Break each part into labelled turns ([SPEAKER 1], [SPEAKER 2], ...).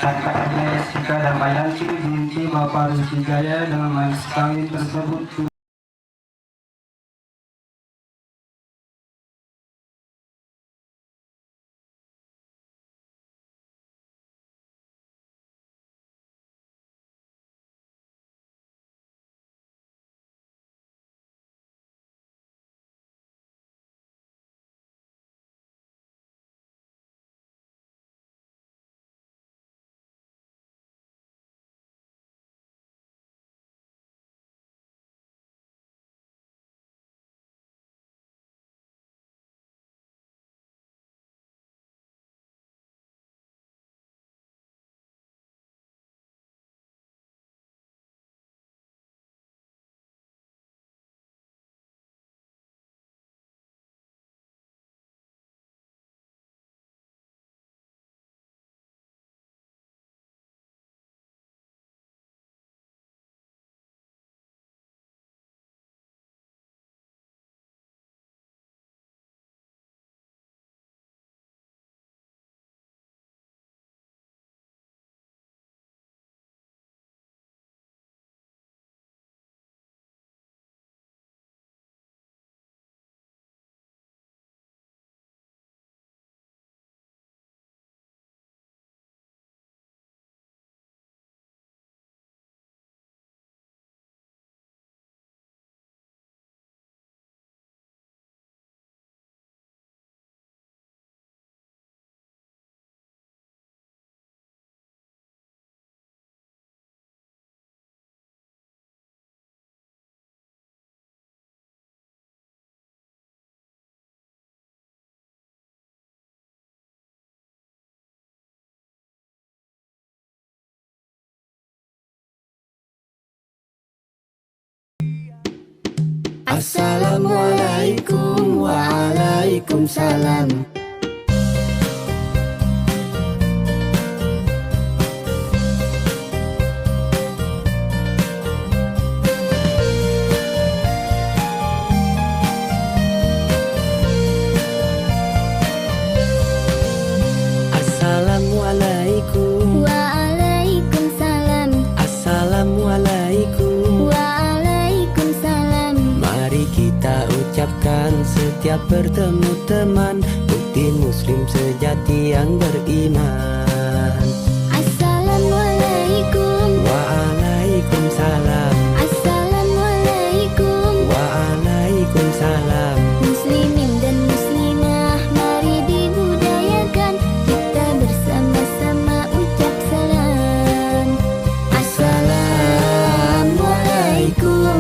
[SPEAKER 1] Sangkatnya Jessica Damayanti binti Bapak Rizky Jaya dengan mas kawin tersebut
[SPEAKER 2] Assalamualaikum waalaikumsalam. Assalamualaikum
[SPEAKER 3] Waalaikumsalam.
[SPEAKER 2] Assalamualaikum.
[SPEAKER 3] Waalaikumsalam.
[SPEAKER 2] Mari kita ucapkan setiap bertemu teman, bukti muslim sejati yang beriman.
[SPEAKER 3] Assalamualaikum.
[SPEAKER 2] Waalaikumsalam.
[SPEAKER 3] Assalamualaikum.
[SPEAKER 2] Waalaikumsalam.
[SPEAKER 3] Muslimin dan muslimah, mari dibudayakan kita bersama-sama ucap salam.
[SPEAKER 2] Assalamualaikum.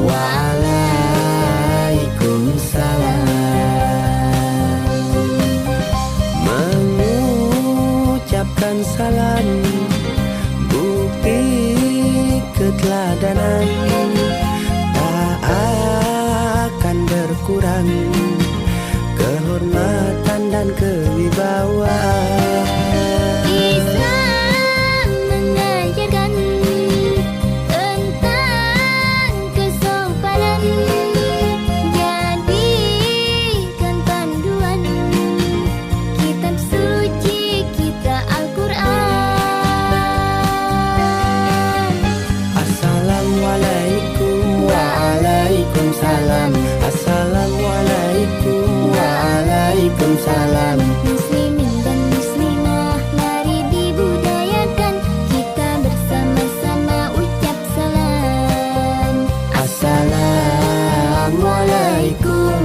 [SPEAKER 2] Waalaikumsalam. Mengucapkan salam, bukti keteladanan, tak akan berkurang kehormatan dan kewibawaan.
[SPEAKER 3] Islam mengajarkan tentang kesopanan, jadikan panduan kitab suci kita Al-Quran.
[SPEAKER 2] Assalamualaikum waalaikumsalam. Assalamualaikum waalaikumsalam.
[SPEAKER 3] Muslimin dan muslimah, mari dibudayakan kita bersama-sama ucap salam.
[SPEAKER 2] Assalamualaikum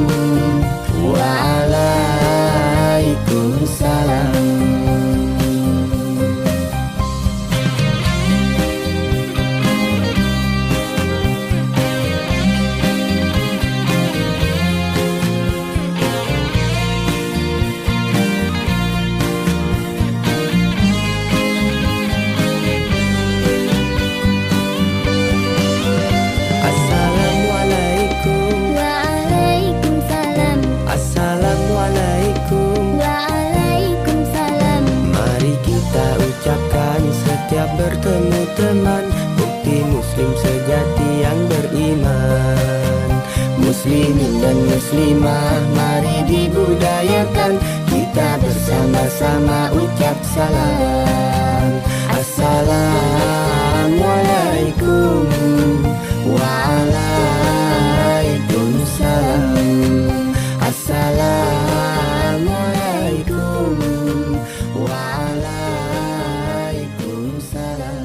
[SPEAKER 2] waalaikumsalam. Assalamualaikum.
[SPEAKER 3] Waalaikumsalam.
[SPEAKER 2] Assalamualaikum.
[SPEAKER 3] Waalaikumsalam.
[SPEAKER 2] Mari kita ucapkan setiap bertemu teman, bukti muslim sejati yang beriman. Muslimin dan muslimah, mari dibudayakan kita bersama-sama ucap salam. Assalamualaikum Waalaikumsalam. Assalamualaikum Waalaikumsalam.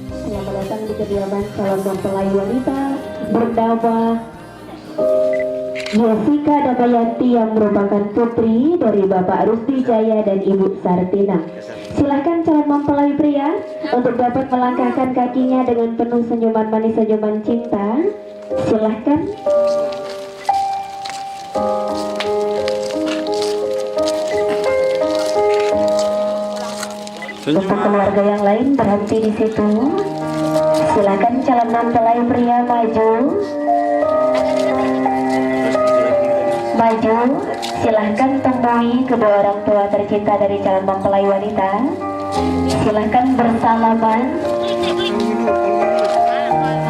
[SPEAKER 4] Selamat datang di kediaman calon mempelai wanita bernama Jessica Damayanti yang merupakan putri dari Bapak Rusdi Jaya dan Ibu Sartina. Silahkan calon mempelai pria untuk dapat melangkahkan kakinya dengan penuh senyuman manis, senyuman cinta. Silahkan. Untuk keluarga yang lain berhenti di situ. Silakan calon mempelai pria maju. Maju. Silahkan temui kedua orang tua tercinta dari calon mempelai wanita. Silahkan bersalaman.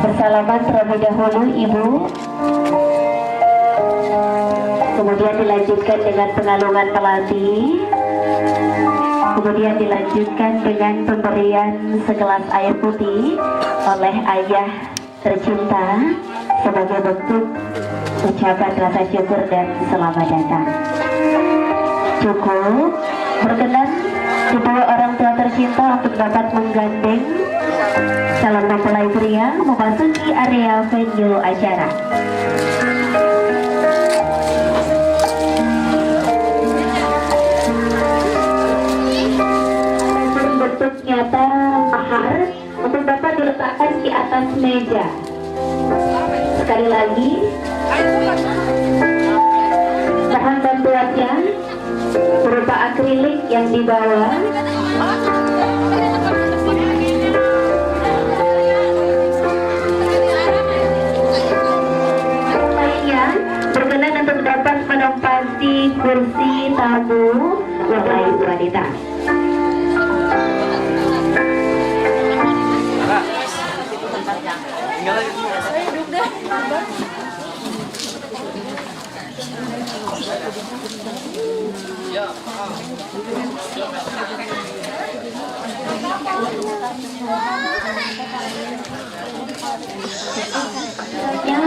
[SPEAKER 4] Bersalaman terlebih dahulu ibu. Kemudian dilanjutkan dengan pengalungan melati. Kemudian dilanjutkan dengan pemberian segelas air putih oleh ayah tercinta sebagai bentuk ucapan rasa syukur dan selamat datang. Cukup. Berkenan kedua orang tua tercinta untuk dapat menggandeng calon mempelai pria memasuki area venue acara. Bentuk nyata mahar untuk dapat diletakkan di atas meja. Sekali lagi, bahan bantuannya berupa akrilik yang dibawa. Lainnya berkenan untuk dapat menempati kursi tamu mempelai wanita. Ya,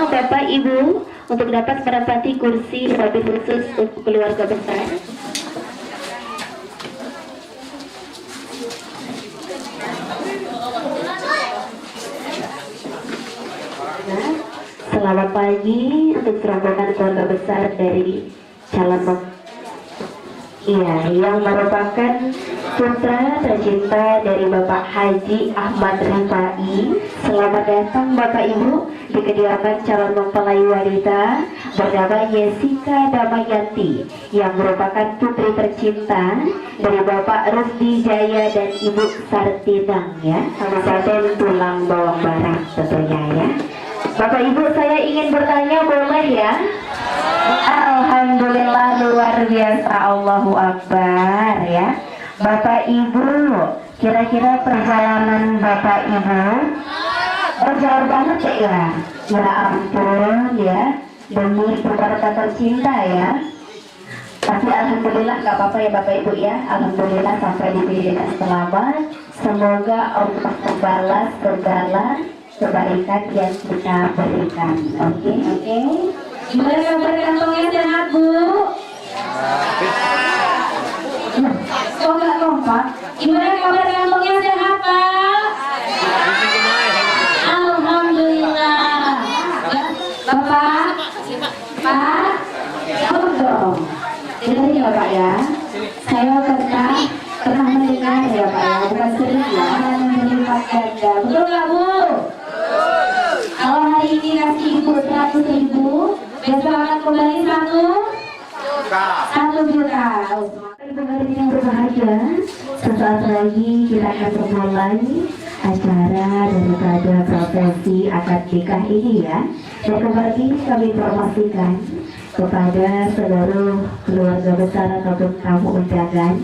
[SPEAKER 4] Bapak Ibu untuk dapat menempati kursi wabil khusus untuk keluarga besar. Selamat pagi untuk rombongan keluarga besar dari calon yang merupakan putra tercinta dari Bapak Haji Ahmad Rifai. Selamat datang Bapak Ibu di kediaman calon mempelai wanita bernama Jessica Damayanti yang merupakan putri tercinta dari Bapak Rusdi Jaya dan Ibu Sartina, ya, Kabupaten Tulang Bawang Barat tentunya, ya. Bapak Ibu, saya ingin bertanya, boleh ya? Alhamdulillah, luar biasa, Allahu Akbar, ya. Bapak Ibu, kira-kira perjalanan Bapak Ibu jauh banget ya? Ya ampun, ya, demi keluarga tercinta, ya. Tapi alhamdulillah nggak apa-apa ya Bapak Ibu, ya. Alhamdulillah sampai dipilih dengan selamat. Semoga Allah membalas segala kebaikan yang kita berikan. Oke. Gimana kabar kantongnya, sehat Bu? Kok nggak kompak? Gimana kabar kantongnya, sehat Pak? Alhamdulillah. Bapak, Pak, dong. Dengar ya Pak, ya. Saya pernah mendengar ya Pak, ya, bukan sering ya, menerima ganda. Betul nggak Bu? Kalau hari ini kasih ibu 100.000, besok akan kembali 1 juta. Ibu hari yang berbahagia, sesaat lagi kita akan memulai acara daripada prosesi akad nikah ini, ya. Dan kembali kami informasikan kepada seluruh keluarga besar ataupun tamu undangan,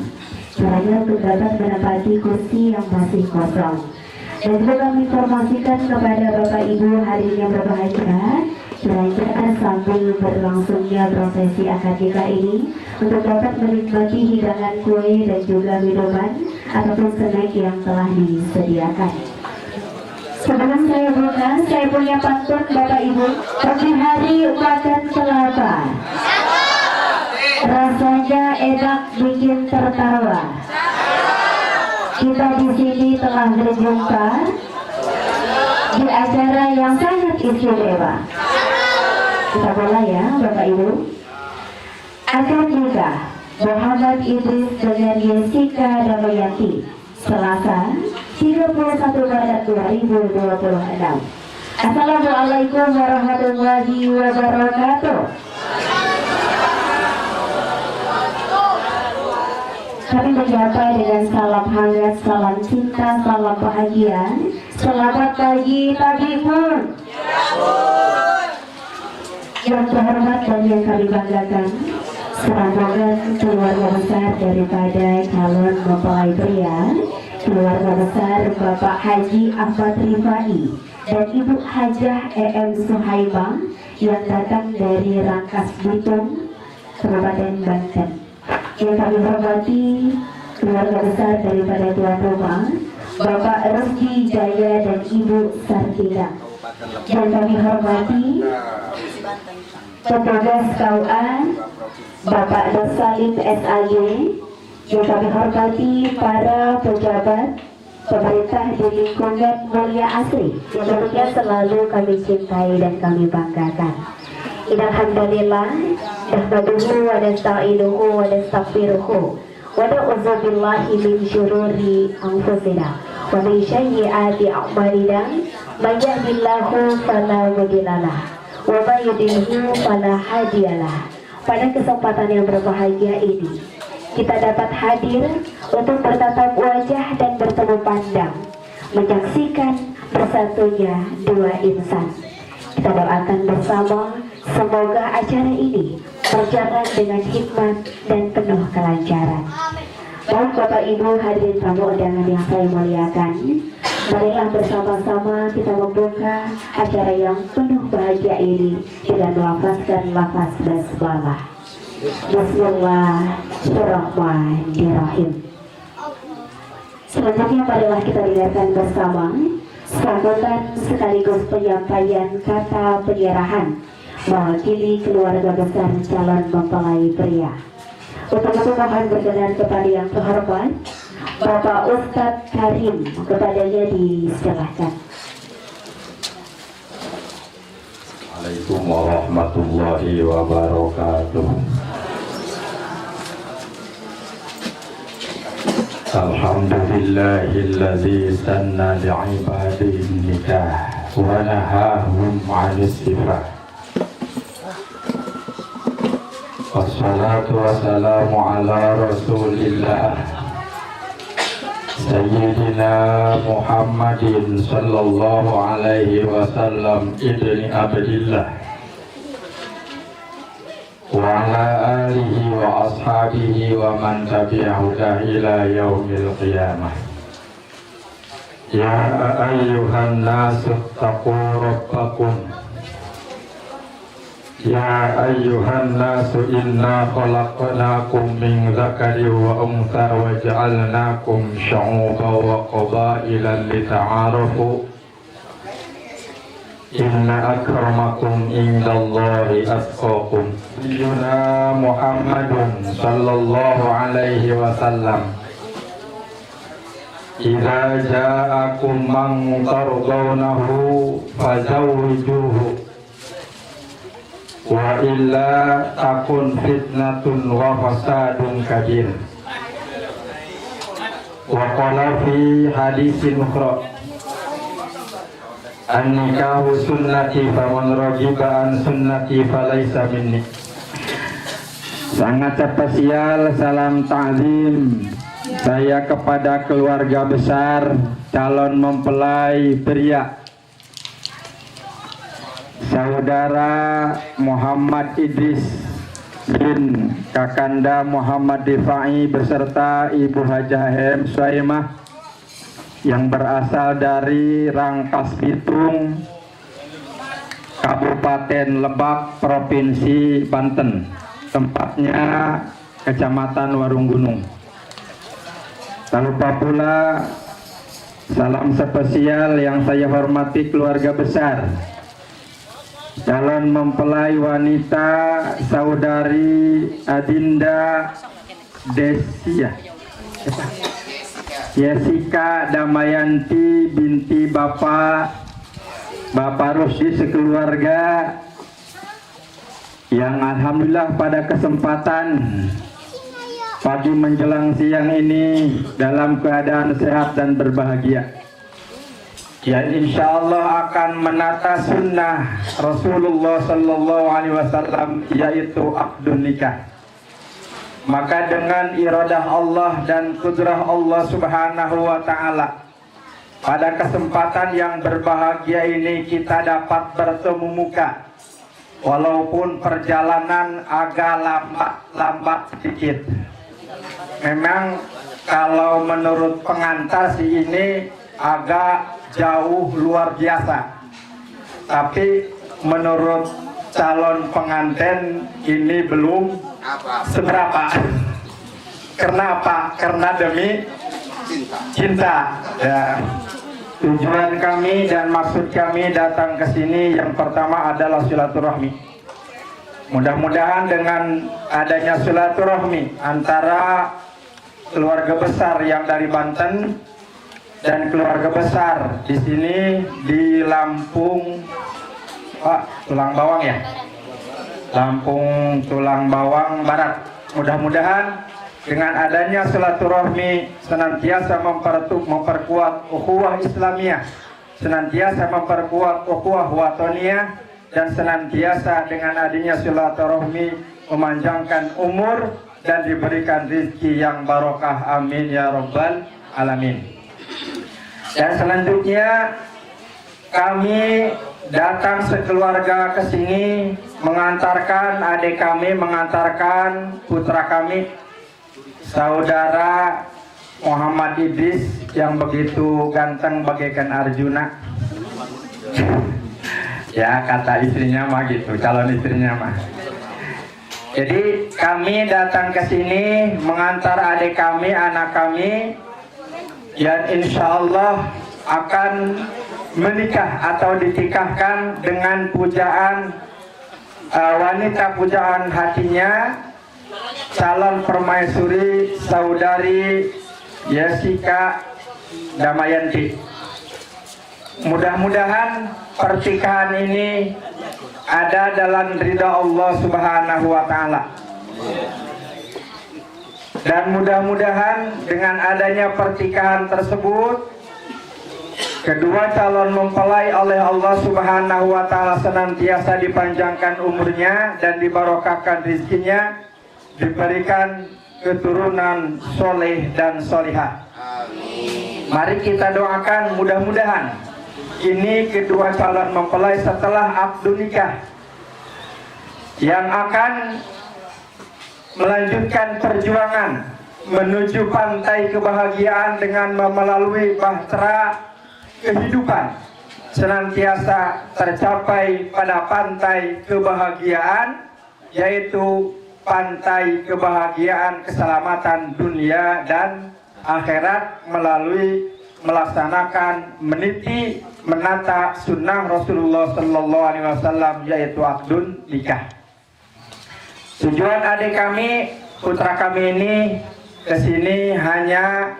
[SPEAKER 4] caranya untuk dapat menempati kursi yang masih kosong. Dan juga kami informasikan kepada Bapak Ibu hari ini yang berbahagia, kira-kira sambil berlangsungnya prosesi akad nikah ini, untuk dapat menikmati hidangan kue dan juga minuman ataupun snack yang telah disediakan. Sebelum saya buka, saya punya pantun Bapak Ibu. Pagi hari makan kelapa, rasanya enak bikin tertawa. Kita di sini telah berjumpa di acara yang sangat istimewa. Kita mulai ya Bapak Ibu. Akad nikah Muhammad Idris dengan Jessica Damayanti, Selasa 31 Maret 2026. Assalamualaikum warahmatullahi wabarakatuh. Kami menyapa dengan salam hangat, salam cinta, salam bahagia. Selamat pagi Tabibun. Yang terhormat dan yang kami banggakan, serombongan keluarga besar daripada calon mempelai pria, keluarga besar Bapak Haji Ahmad Rifai dan Ibu Hajah EM Suhaibah yang datang dari Rangkas Bitung, Kabupaten Banten. Yang kami hormati keluarga besar daripada tuan rumah Bapak Rusdi Jaya dan Ibu Sartina. Yang kami hormati petugas KUA Bapak Nur Salim SAY. Yang kami hormati para pejabat pemerintah di lingkungan Mulia Asri yang demikian selalu kami cintai dan kami banggakan. Alhamdulillah, nahmaduhu wa nasta'inuhu wa nastaghfiruhu wa na'udzu billahi min syururi anfusina wa min sayyiati a'malina, may yahdihillahu fala mudhillalah wa may yudhlilhu fala hadiyalah. Pada kesempatan yang berbahagia ini, kita dapat hadir untuk bertatap wajah dan bertemu pandang, menyaksikan bersatunya dua insan. Kita doakan bersama semoga acara ini berjalan dengan hikmat dan penuh kelancaran. Baik Bapak Ibu hadirin tamu undangan yang saya muliakan, marilah bersama-sama kita membuka acara yang penuh bahagia ini dengan melafazkan lafaz basmalah. Bismillahirrahmanirrahim. Selanjutnya marilah kita dengarkan bersama sambutan sekaligus penyampaian kata penyerahan mewakili keluarga besar calon mempelai pria. Untuk itu mohon berkenan kepada yang terhormat Bapak Ustadz Karim, kepadanya disilahkan.
[SPEAKER 5] Assalamualaikum warahmatullahi wabarakatuh. Alhamdulillahilladzi sanna li'ibadihi nikah wa nahahum 'anis sifah. Wassalatu wassalamu ala rasulillah Sayyidina Muhammadin sallallahu alaihi wasallam ibni Abdillah wa ala alihi wa ashabihi wa man tabi'ahu ila yaumil qiyamah. Ya ayyuhan nasu taqu rabbakum. Ya ayyuhan nasu inna khalaqnakum min dzakarin wa untha wa ja'alnakum syu'uban wa qabailan lita'arafu. Inna akramakum indallahi atqakum. Sayyidina Muhammadun sallallahu alaihi wasallam. Idza ja'akum man tardawnahu fazawwijuhu wa illa takun fitnatun wa fasadun kabir. Wa qala fi hadisin ukhra an-nikahu sunnati faman raghiba an sunnati falaysa minni. Sangat spesial salam ta'zim saya kepada keluarga besar calon mempelai pria Saudara Muhammad Idris bin Kakanda Muhammad Rifai beserta Ibu Hajah EM Suhaibah yang berasal dari Rangkas Bitung, Kabupaten Lebak, Provinsi Banten, tempatnya Kecamatan Warung Gunung. Tak lupa pula salam spesial yang saya hormati keluarga besar calon mempelai wanita saudari Adinda Desia Jessica Damayanti binti Bapak Rusdi sekeluarga yang alhamdulillah pada kesempatan pagi menjelang siang ini dalam keadaan sehat dan berbahagia, yang insya Allah akan menata sunnah Rasulullah Sallallahu Alaihi Wasallam, yaitu akdun nikah. Maka dengan iradah Allah dan kudrah Allah Subhanahu Wa Taala, pada kesempatan yang berbahagia ini kita dapat bertemu muka, walaupun perjalanan agak lambat sedikit. Memang kalau menurut pengantar sih ini agak jauh luar biasa, tapi menurut calon pengantin ini belum seberapa. Kenapa? Karena demi cinta. Ya. Tujuan kami dan maksud kami datang ke sini yang pertama adalah silaturahmi. Mudah-mudahan dengan adanya silaturahmi antara keluarga besar yang dari Banten dan keluarga besar di sini di Lampung, Tulang Bawang ya, Lampung Tulang Bawang Barat. Mudah-mudahan dengan adanya silaturahmi senantiasa memperkuat ukhuwah Islamiyah, senantiasa memperkuat ukhuwah watoniyah, dan senantiasa dengan adanya silaturahmi memanjangkan umur dan diberikan rezeki yang barokah, amin ya rabbal alamin. Dan selanjutnya kami datang sekeluarga ke sini mengantarkan adik kami, mengantarkan putra kami, saudara Muhammad Idris yang begitu ganteng bagaikan Arjuna. Ya, kata istrinya mah gitu, calon istrinya mah. Jadi kami datang ke sini mengantar adik kami, anak kami yang insya Allah akan menikah atau ditikahkan dengan pujaan wanita pujaan hatinya, calon permaisuri saudari Jessica Damayanti. Mudah-mudahan pernikahan ini ada dalam ridha Allah Subhanahu Wa Taala, dan mudah-mudahan dengan adanya pernikahan tersebut kedua calon mempelai oleh Allah Subhanahu Wa Taala senantiasa dipanjangkan umurnya dan dibarokahkan rezekinya, diberikan keturunan soleh dan solihah. Mari kita doakan mudah-mudahan ini kedua calon mempelai setelah akad nikah yang akan melanjutkan perjuangan menuju pantai kebahagiaan dengan melalui bahtera kehidupan, senantiasa tercapai pada pantai kebahagiaan, yaitu pantai kebahagiaan keselamatan dunia dan akhirat melalui melaksanakan meniti menata sunnah Rasulullah Sallallahu Alaihi Wasallam, yaitu akdun nikah. Tujuan adik kami, putra kami ini kesini hanya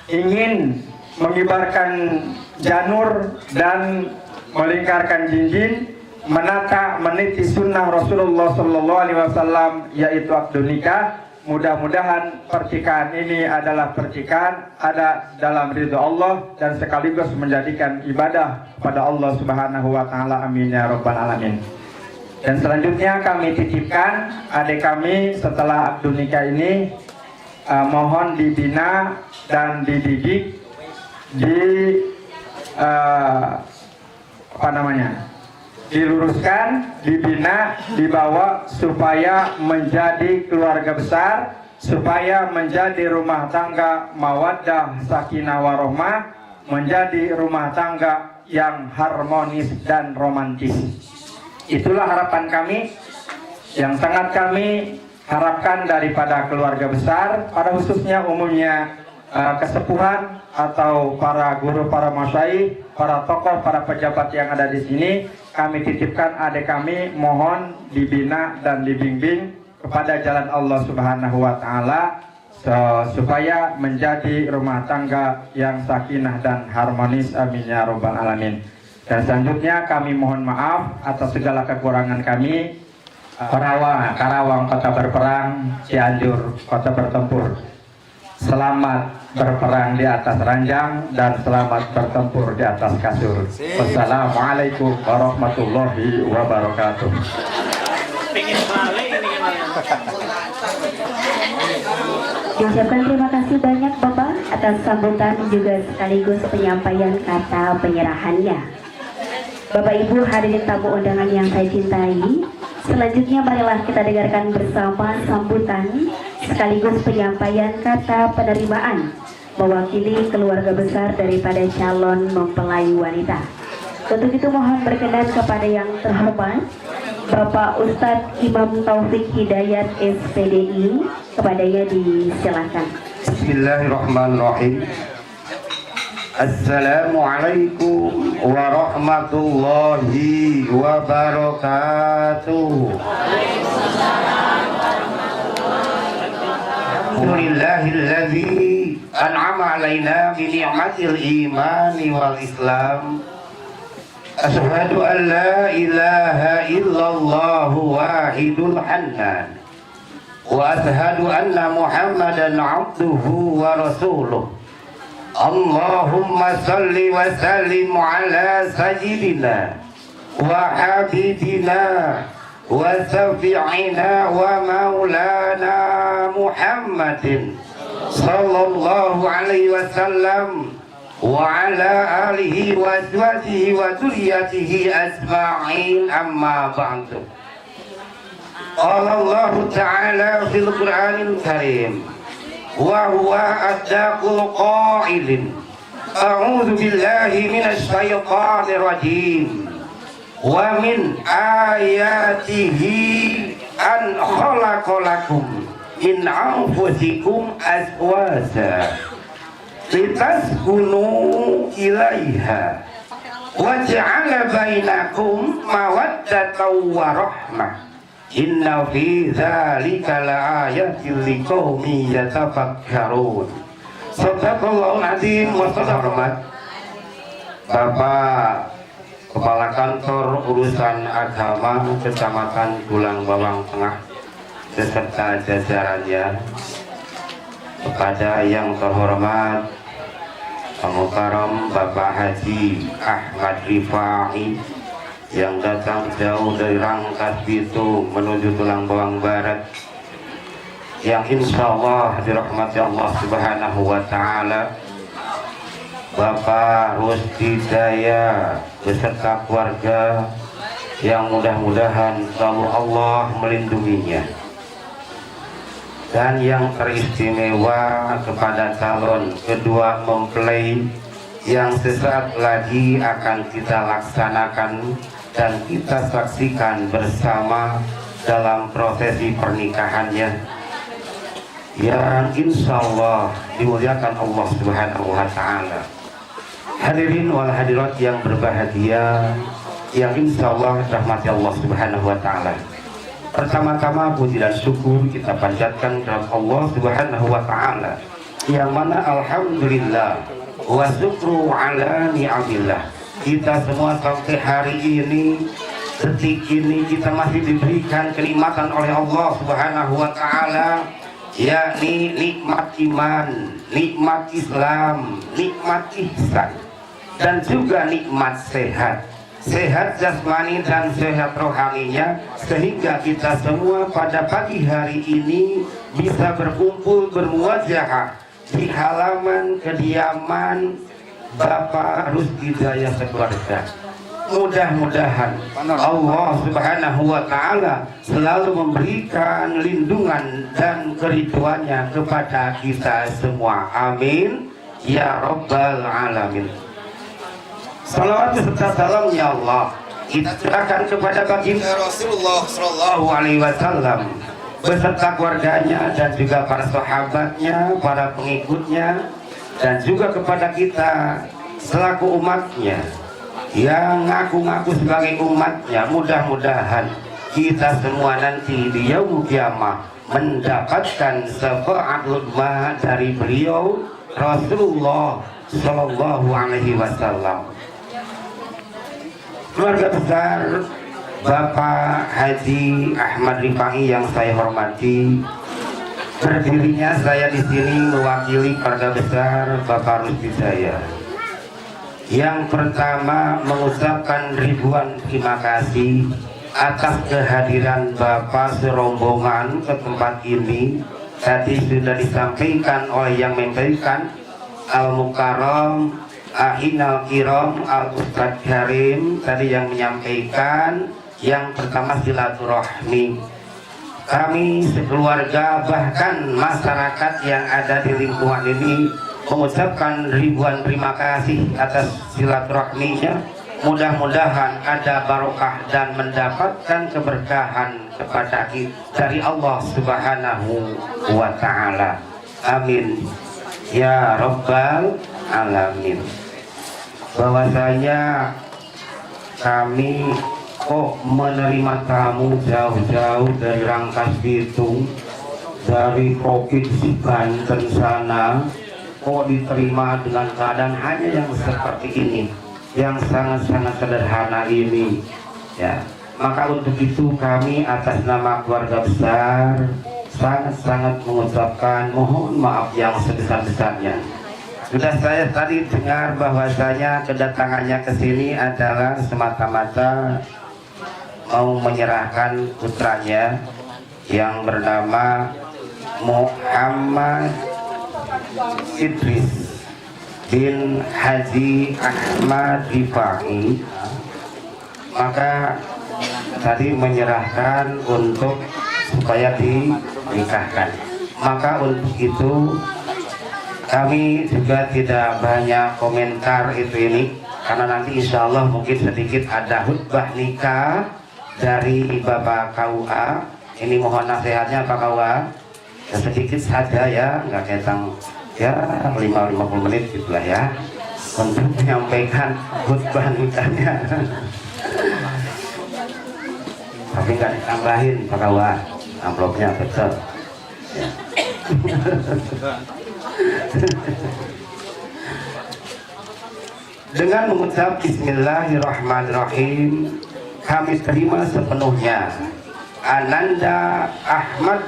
[SPEAKER 5] ingin mengibarkan janur dan melingkarkan jinjin, menata meniti sunnah Rasulullah Sallallahu Alaihi Wasallam, yaitu akdun nikah. Mudah-mudahan pernikahan ini adalah pernikahan ada dalam ridha Allah dan sekaligus menjadikan ibadah pada Allah Subhanahu Wa Taala, amin ya rabbal alamin. Dan selanjutnya kami titipkan adik kami setelah akdun nikah ini mohon dibina dan dididik, diluruskan, dibina, dibawa supaya menjadi keluarga besar, supaya menjadi rumah tangga mawaddah sakinah warohmah, menjadi rumah tangga yang harmonis dan romantis. Itulah harapan kami yang sangat kami harapkan daripada keluarga besar, pada khususnya umumnya kesepuhan atau para guru, para masyayikh, para tokoh, para pejabat yang ada di sini, kami titipkan adik kami, mohon dibina dan dibimbing kepada jalan Allah Subhanahu wa taala supaya menjadi rumah tangga yang sakinah dan harmonis, amin ya rabbal alamin. Dan selanjutnya kami mohon maaf atas segala kekurangan kami. Karawang kota berperang, Cianjur kota bertempur. Selamat berperang di atas ranjang dan selamat bertempur di atas kasur. Wassalamualaikum warahmatullahi wabarakatuh.
[SPEAKER 4] Diucapkan terima kasih banyak Bapak atas sambutan juga sekaligus penyampaian kata penyerahannya. Bapak Ibu hadirin tamu undangan yang saya cintai, selanjutnya marilah kita dengarkan bersama sambutan sekaligus penyampaian kata penerimaan mewakili keluarga besar daripada calon mempelai wanita. Untuk itu mohon berkenan kepada yang terhormat Bapak Ustadz Imam Taufik Hidayat SPDI, kepadanya disilakan.
[SPEAKER 6] Bismillahirrahmanirrahim. Assalamualaikum warahmatullahi wabarakatuh. Alhamdulillahilladzi an'ama alaina bi ni'matil imani wal islam. Asyhadu an la ilaha illallah wahidul hannan wa asyhadu anna Muhammadan abduhu wa rasuluh. Allahumma salli wa sallim ala sayyidina wa habibina wa syafi'ina wa maulana Muhammadin sallallahu alaihi wasallam wa ala alihi wa azwajihi wa dzurriyyatihi ajma'in, amma ba'du. Qala Allah ta'ala fil Qur'anil Karim wa huwa asdaqul qailin, a'udzu billahi minasy syaithanir rajim, wa min ayatihi an khalaqalakum min anfusikum azwaja litaskunu ilaiha wa ja'ala bainakum mawaddatan wa rahmah. Inna fi dzalika laayatin liqaumin yatafakkarun. Shadaqallahul azim. Wa hormat Bapak Kepala Kantor Urusan Agama Kecamatan Gulang Bawang Tengah beserta jajarannya, kepada yang terhormat Mukarram Bapak Haji Ahmad Rifai yang datang jauh dari Rangkas Bitung menuju Tulang Bawang Barat, yang insya Allah dirahmati Allah Subhanahu wa Ta'ala, Bapak Rusdi Jaya beserta keluarga yang mudah-mudahan selalu Allah melindunginya, dan yang teristimewa kepada calon kedua mempelai yang sesaat lagi akan kita laksanakan dan kita saksikan bersama dalam prosesi pernikahannya, yang insya Allah dimuliakan Allah Subhanahu wa Ta'ala. Hadirin wal hadirat yang berbahagia, yang insya Allah rahmati Allah Subhanahu wa Ta'ala. Pertama-tama puji dan syukur kita panjatkan kepada Allah Subhanahu wa Ta'ala, yang mana alhamdulillah wa syukru ala ni'amillah, kita semua sampai hari ini, detik ini, kita masih diberikan kenikmatan oleh Allah Subhanahu wa Ta'ala, yakni nikmat iman, nikmat Islam, nikmat ihsan, dan juga nikmat sehat, sehat jasmani dan sehat rohaninya, sehingga kita semua pada pagi hari ini bisa berkumpul bermuajahah di halaman kediaman Bapak Rusdi Jaya sekeluarga. Mudah-mudahan Allah Subhanahu wa Ta'ala selalu memberikan lindungan dan keridhoannya kepada kita semua, amin ya rabbal alamin. Salawat serta salamnya Allah kita serahkan kepada baginda Rasulullah sallallahu alaihi wasallam beserta keluarganya dan juga para sahabatnya, para pengikutnya, dan juga kepada kita selaku umatnya yang ngaku-ngaku sebagai umatnya. Mudah-mudahan kita semua nanti di yaumul kiamah mendapatkan syafaat uzma dari beliau Rasulullah Shallallahu Alaihi Wasallam. Keluarga besar Bapak Haji Ahmad Rifai yang saya hormati, berdirinya saya di sini mewakili keluarga besar Bapak Rusdi saya. Yang pertama mengucapkan ribuan terima kasih atas kehadiran Bapak serombongan ke tempat ini. Tadi sudah disampaikan oleh yang memberikan Al-Mukarram Ahinal Kiram Al-Ustadz Karim tadi yang menyampaikan yang pertama silaturahmi. Kami sekeluarga bahkan masyarakat yang ada di lingkungan ini mengucapkan ribuan terima kasih atas silaturahminya. Mudah-mudahan ada barokah dan mendapatkan keberkahan kepada kita dari Allah Subhanahu wa Ta'ala. Amin ya Rabbal Alamin. Bahwasanya kami kok menerima tamu jauh-jauh dari Rangkas Bitung, dari Provinsi Banten sana, kok diterima dengan keadaan hanya yang seperti ini, yang sangat-sangat sederhana ini ya. Maka untuk itu kami atas nama keluarga besar sangat-sangat mengucapkan mohon maaf yang sebesar-besarnya. Sudah saya tadi dengar bahwasanya kedatangannya ke sini adalah semata-mata mau menyerahkan putranya yang bernama Muhammad Idris bin Haji Ahmad Rifai. Maka tadi menyerahkan untuk supaya dinikahkan. Maka untuk itu kami juga tidak banyak komentar ini karena nanti insya Allah mungkin sedikit ada khutbah nikah dari Bapak KUA. Ini mohon nasihatnya Pak KUA ya, sedikit saja ya, nggak ketang ya 50 menit gitulah ya untuk menyampaikan khutbah nikahnya. Tapi nggak ditambahin Pak KUA, amplopnya betul ya. Dengan mengucap Bismillahirrahmanirrahim, kami terima sepenuhnya Ananda Ahmad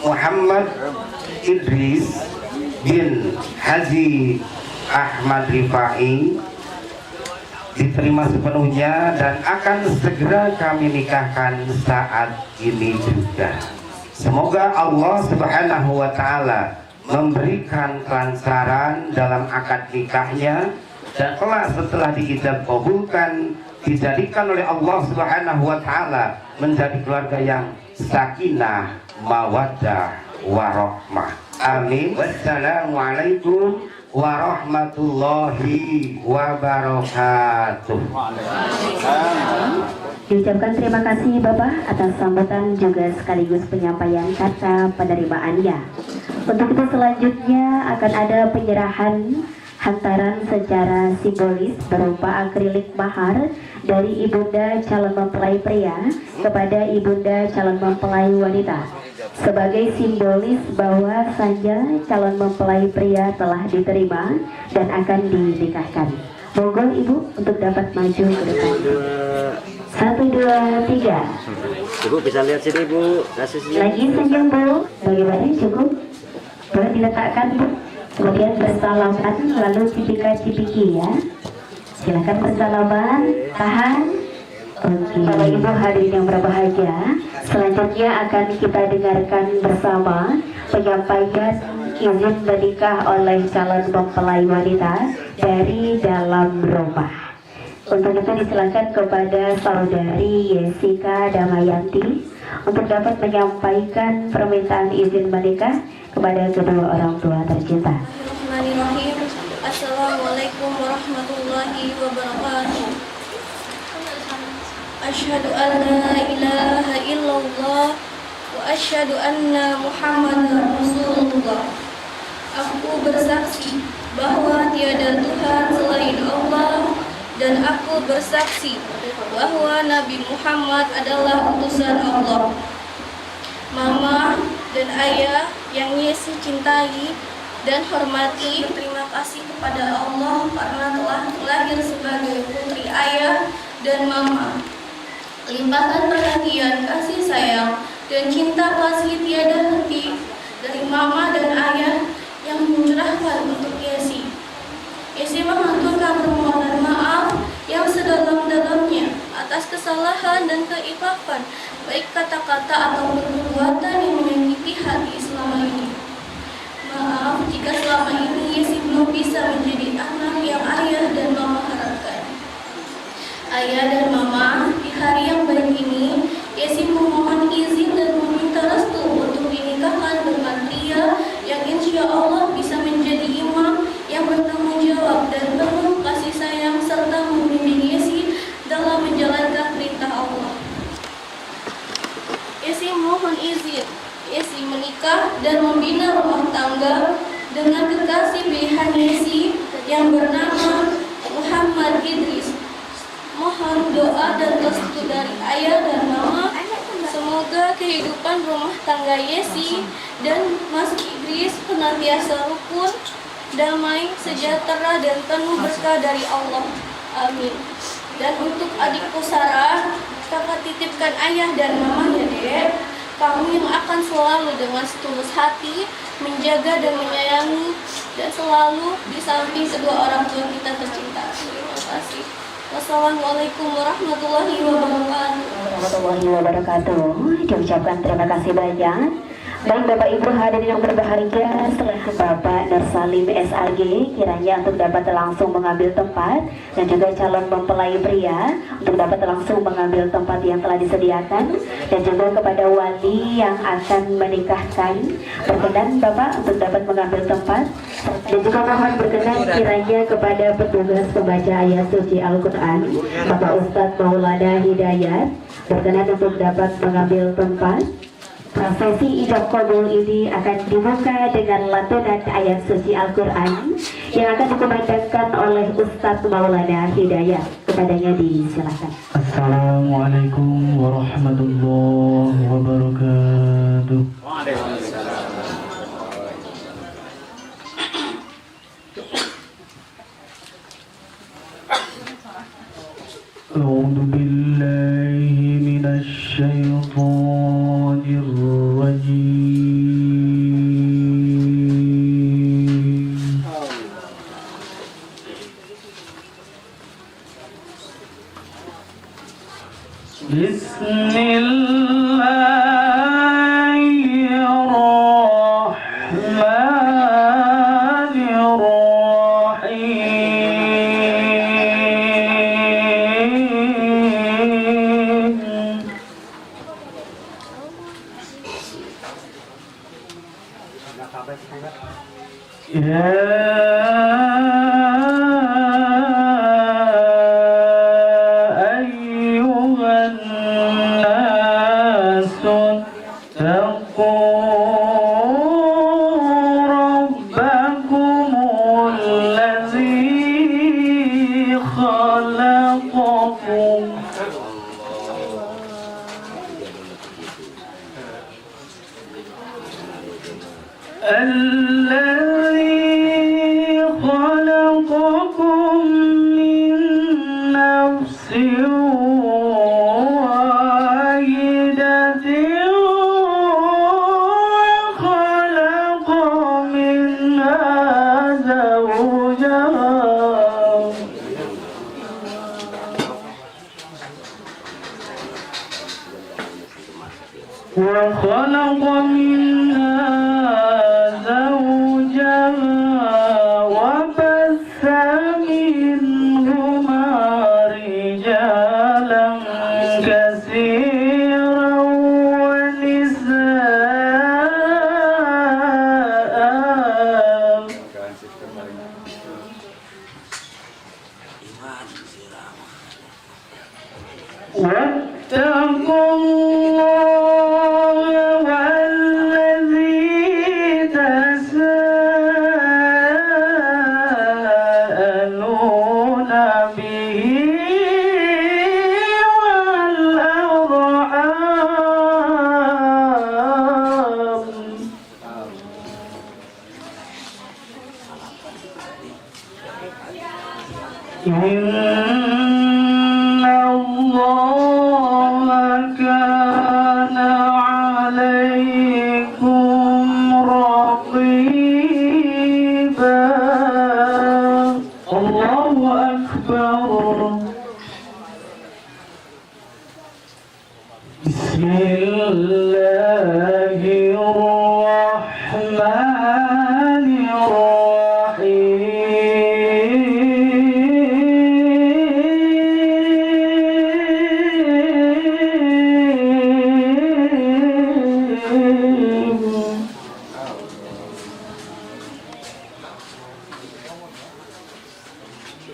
[SPEAKER 6] Muhammad Idris bin Haji Ahmad Rifai diterima sepenuhnya dan akan segera kami nikahkan saat ini juga. Semoga Allah Subhanahu wa Ta'ala memberikan kelancaran dalam akad nikahnya dan kelak setelah diijab kabulkan dijadikan oleh Allah Subhanahu wa Ta'ala menjadi keluarga yang sakinah, mawaddah, warahmah. Amin. Wassalamualaikum warahmatullahi wabarakatuh.
[SPEAKER 4] Diucapkan terima kasih Bapak atas sambutan juga sekaligus penyampaian kata penerimaannya. Untuk itu selanjutnya akan ada penyerahan hantaran secara simbolis berupa akrilik mahar dari ibunda calon mempelai pria kepada ibunda calon mempelai wanita sebagai simbolis bahwasanya calon mempelai pria telah diterima dan akan dinikahkan. Monggo Ibu untuk dapat maju ke depan. 1, 2, 3.
[SPEAKER 2] Ibu bisa lihat sini Bu, kasusnya.
[SPEAKER 4] Lagi senyum Bu, bagaimana cukup? Boleh diletakkan Bu. Kemudian bersalaman lalu cipika-cipiki ya. Silakan bersalaman, tahan. Oke, Bapak Ibu hadirin yang berbahagia, selanjutnya akan kita dengarkan bersama penyampaian izin menikah oleh calon mempelai wanita dari dalam rumah. Untuk itu disilakan kepada saudari Yesika Damayanti untuk dapat menyampaikan permintaan izin menikah kepada kedua orang tua tercinta.
[SPEAKER 3] Bismillahirrahmanirrahim. Assalamualaikum warahmatullahi wabarakatuh. Asyhadu an la ilaha illallah wa asyhadu anna Muhammadar Rasulullah. Aku bersaksi bahwa tiada Tuhan selain Allah, dan aku bersaksi bahwa Nabi Muhammad adalah utusan Allah. Mama dan ayah yang Yesus cintai dan hormati, berterima kasih kepada Allah karena telah lahir sebagai putri ayah dan mama. Limpahkan perhatian, kasih sayang, dan cinta kasih tiada henti dari mama dan ayah yang mencurahkan untuk Yesi. Yesi mengaturkan permohonan maaf yang sedalam-dalamnya atas kesalahan dan keikhlasan, baik kata-kata atau perbuatan yang menyakiti hati selama ini. Maaf jika selama ini Yesi belum bisa menjadi anak yang ayah dan mama harapkan. Ayah dan mama, di hari yang baik ini, Yesi memohon izin dan meminta restu untuk dinikahkan dengan pria yang insya Allah bisa menjadi imam yang bertanggung jawab dan penuh kasih sayang serta membimbing Yesi dalam menjalankan perintah Allah. Yesi mohon izin Yesi menikah dan membina rumah tangga dengan kekasih pilihan Yesi yang bernama Muhammad Idris. Mohon doa dan restu dari ayah dan mama. Semoga kehidupan rumah tangga Yesi dan Mas Idris senantiasa rukun, damai, sejahtera, dan penuh berkah dari Allah. Amin. Dan untuk adikku Sarah, kakak titipkan ayah dan mama ya dek. Kamu yang akan selalu dengan setulus hati menjaga dan menyayangi dan selalu di samping kedua orang tua kita tercinta. Terima kasih. Wassalamualaikum warahmatullahi
[SPEAKER 4] wabarakatuh. Diucapkan terima kasih banyak. Baik Bapak Ibu hadirin yang berbahagia, selaku Bapak Nursalim SAG kiranya untuk dapat langsung mengambil tempat, dan juga calon mempelai pria untuk dapat langsung mengambil tempat yang telah disediakan, dan juga kepada wali yang akan menikahkan berkenan Bapak untuk dapat mengambil tempat, dan juga mohon berkenan kiranya kepada petugas pembaca ayat suci Al-Quran Bapak Ustadz Maulana Hidayat berkenan untuk dapat mengambil tempat. Prosesi ijab kabul ini akan dibuka dengan lantunan ayat suci Al-Quran yang akan dikumandangkan oleh Ustadz Maulana Hidayat. Kepadanya disilakan.
[SPEAKER 1] Assalamualaikum warahmatullahi wabarakatuh. A'udzu billahi minasy syaithanir rajim. وخلق منها زوجها Inna Allah kana alaikum raqiba. Allahu Akbar.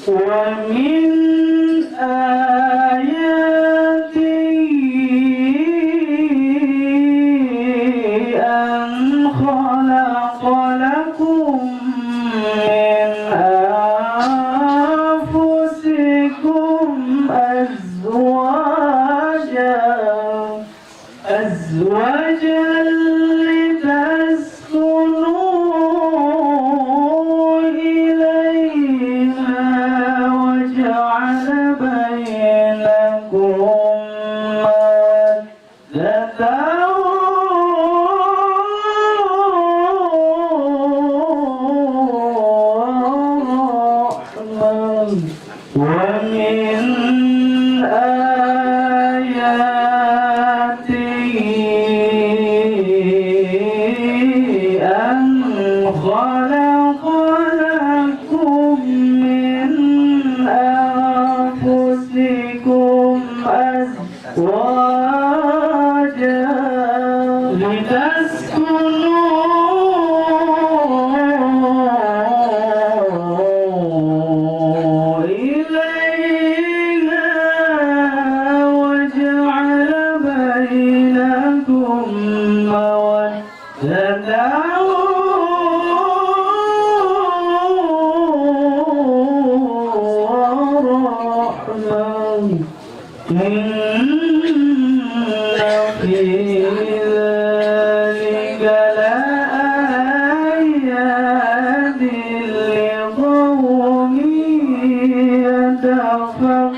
[SPEAKER 1] ومن آياته أن خلق لكم من أنفسكم أزواجا لتسكنوا إليها وجعل بينكم مودة ومن آياته أن خلق لكم من أنفسكم أزواجا لتسكنوا إليها وجعل بينكم مودة ورحمة إن في ذلك لآيات لقوم يتفكرون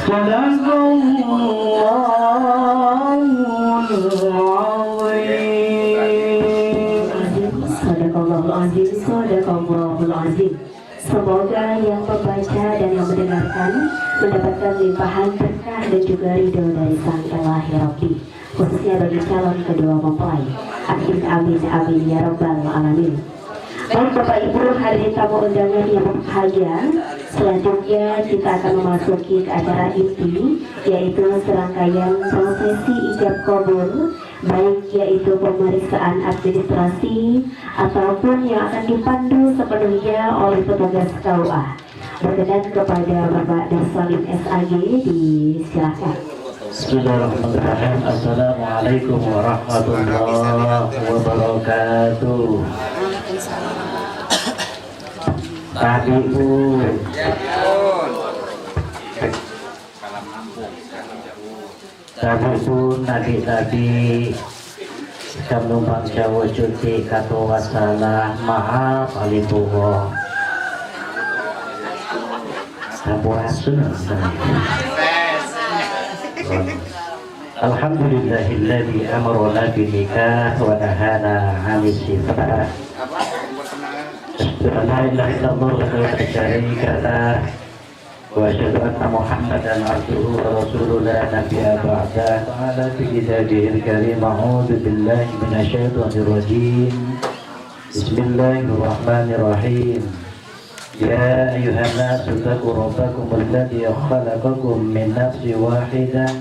[SPEAKER 1] صدق الله العظيم. Sadaqallahul azim. Semoga yang membaca dan yang mendengarkan mendapatkan limpahan berkah dan juga ridho dari Sang Ilahi Rabbi, khususnya bagi calon kedua mempelai. Amin amin amin ya rabbal alamin. Baik Bapak Ibu hadirin tamu undangan yang berbahagia, selanjutnya kita akan memasuki ke acara inti, yaitu serangkaian prosesi ijab kabul, baik yaitu pemeriksaan administrasi ataupun yang akan dipandu sepenuhnya oleh petugas KUA. Berkenan kepada Bapak Darsalim SAG, disilakan.
[SPEAKER 7] Bismillahirrahmanirrahim. Assalamualaikum warahmatullahi wabarakatuh. Tadi Bu nadi jam numpang jauh cuti kata wasalah maaf alipuho sampurasun. Alhamdulillahilladzi amarna binikah wa nahana 'anil sifat. La ilaha illallah wa la syarika lah wa asyhadu anna Muhammadan abduhu wa rasuluhu la nabiyya ba'da. Ta'ala fi kitabihil karim. A'udzu billahi minasyaitonir rajim. Bismillahirrahmanirrahim. Ya ayyuhan nasu taqu rabbakum alladzi khalaqakum min nafsin wahidah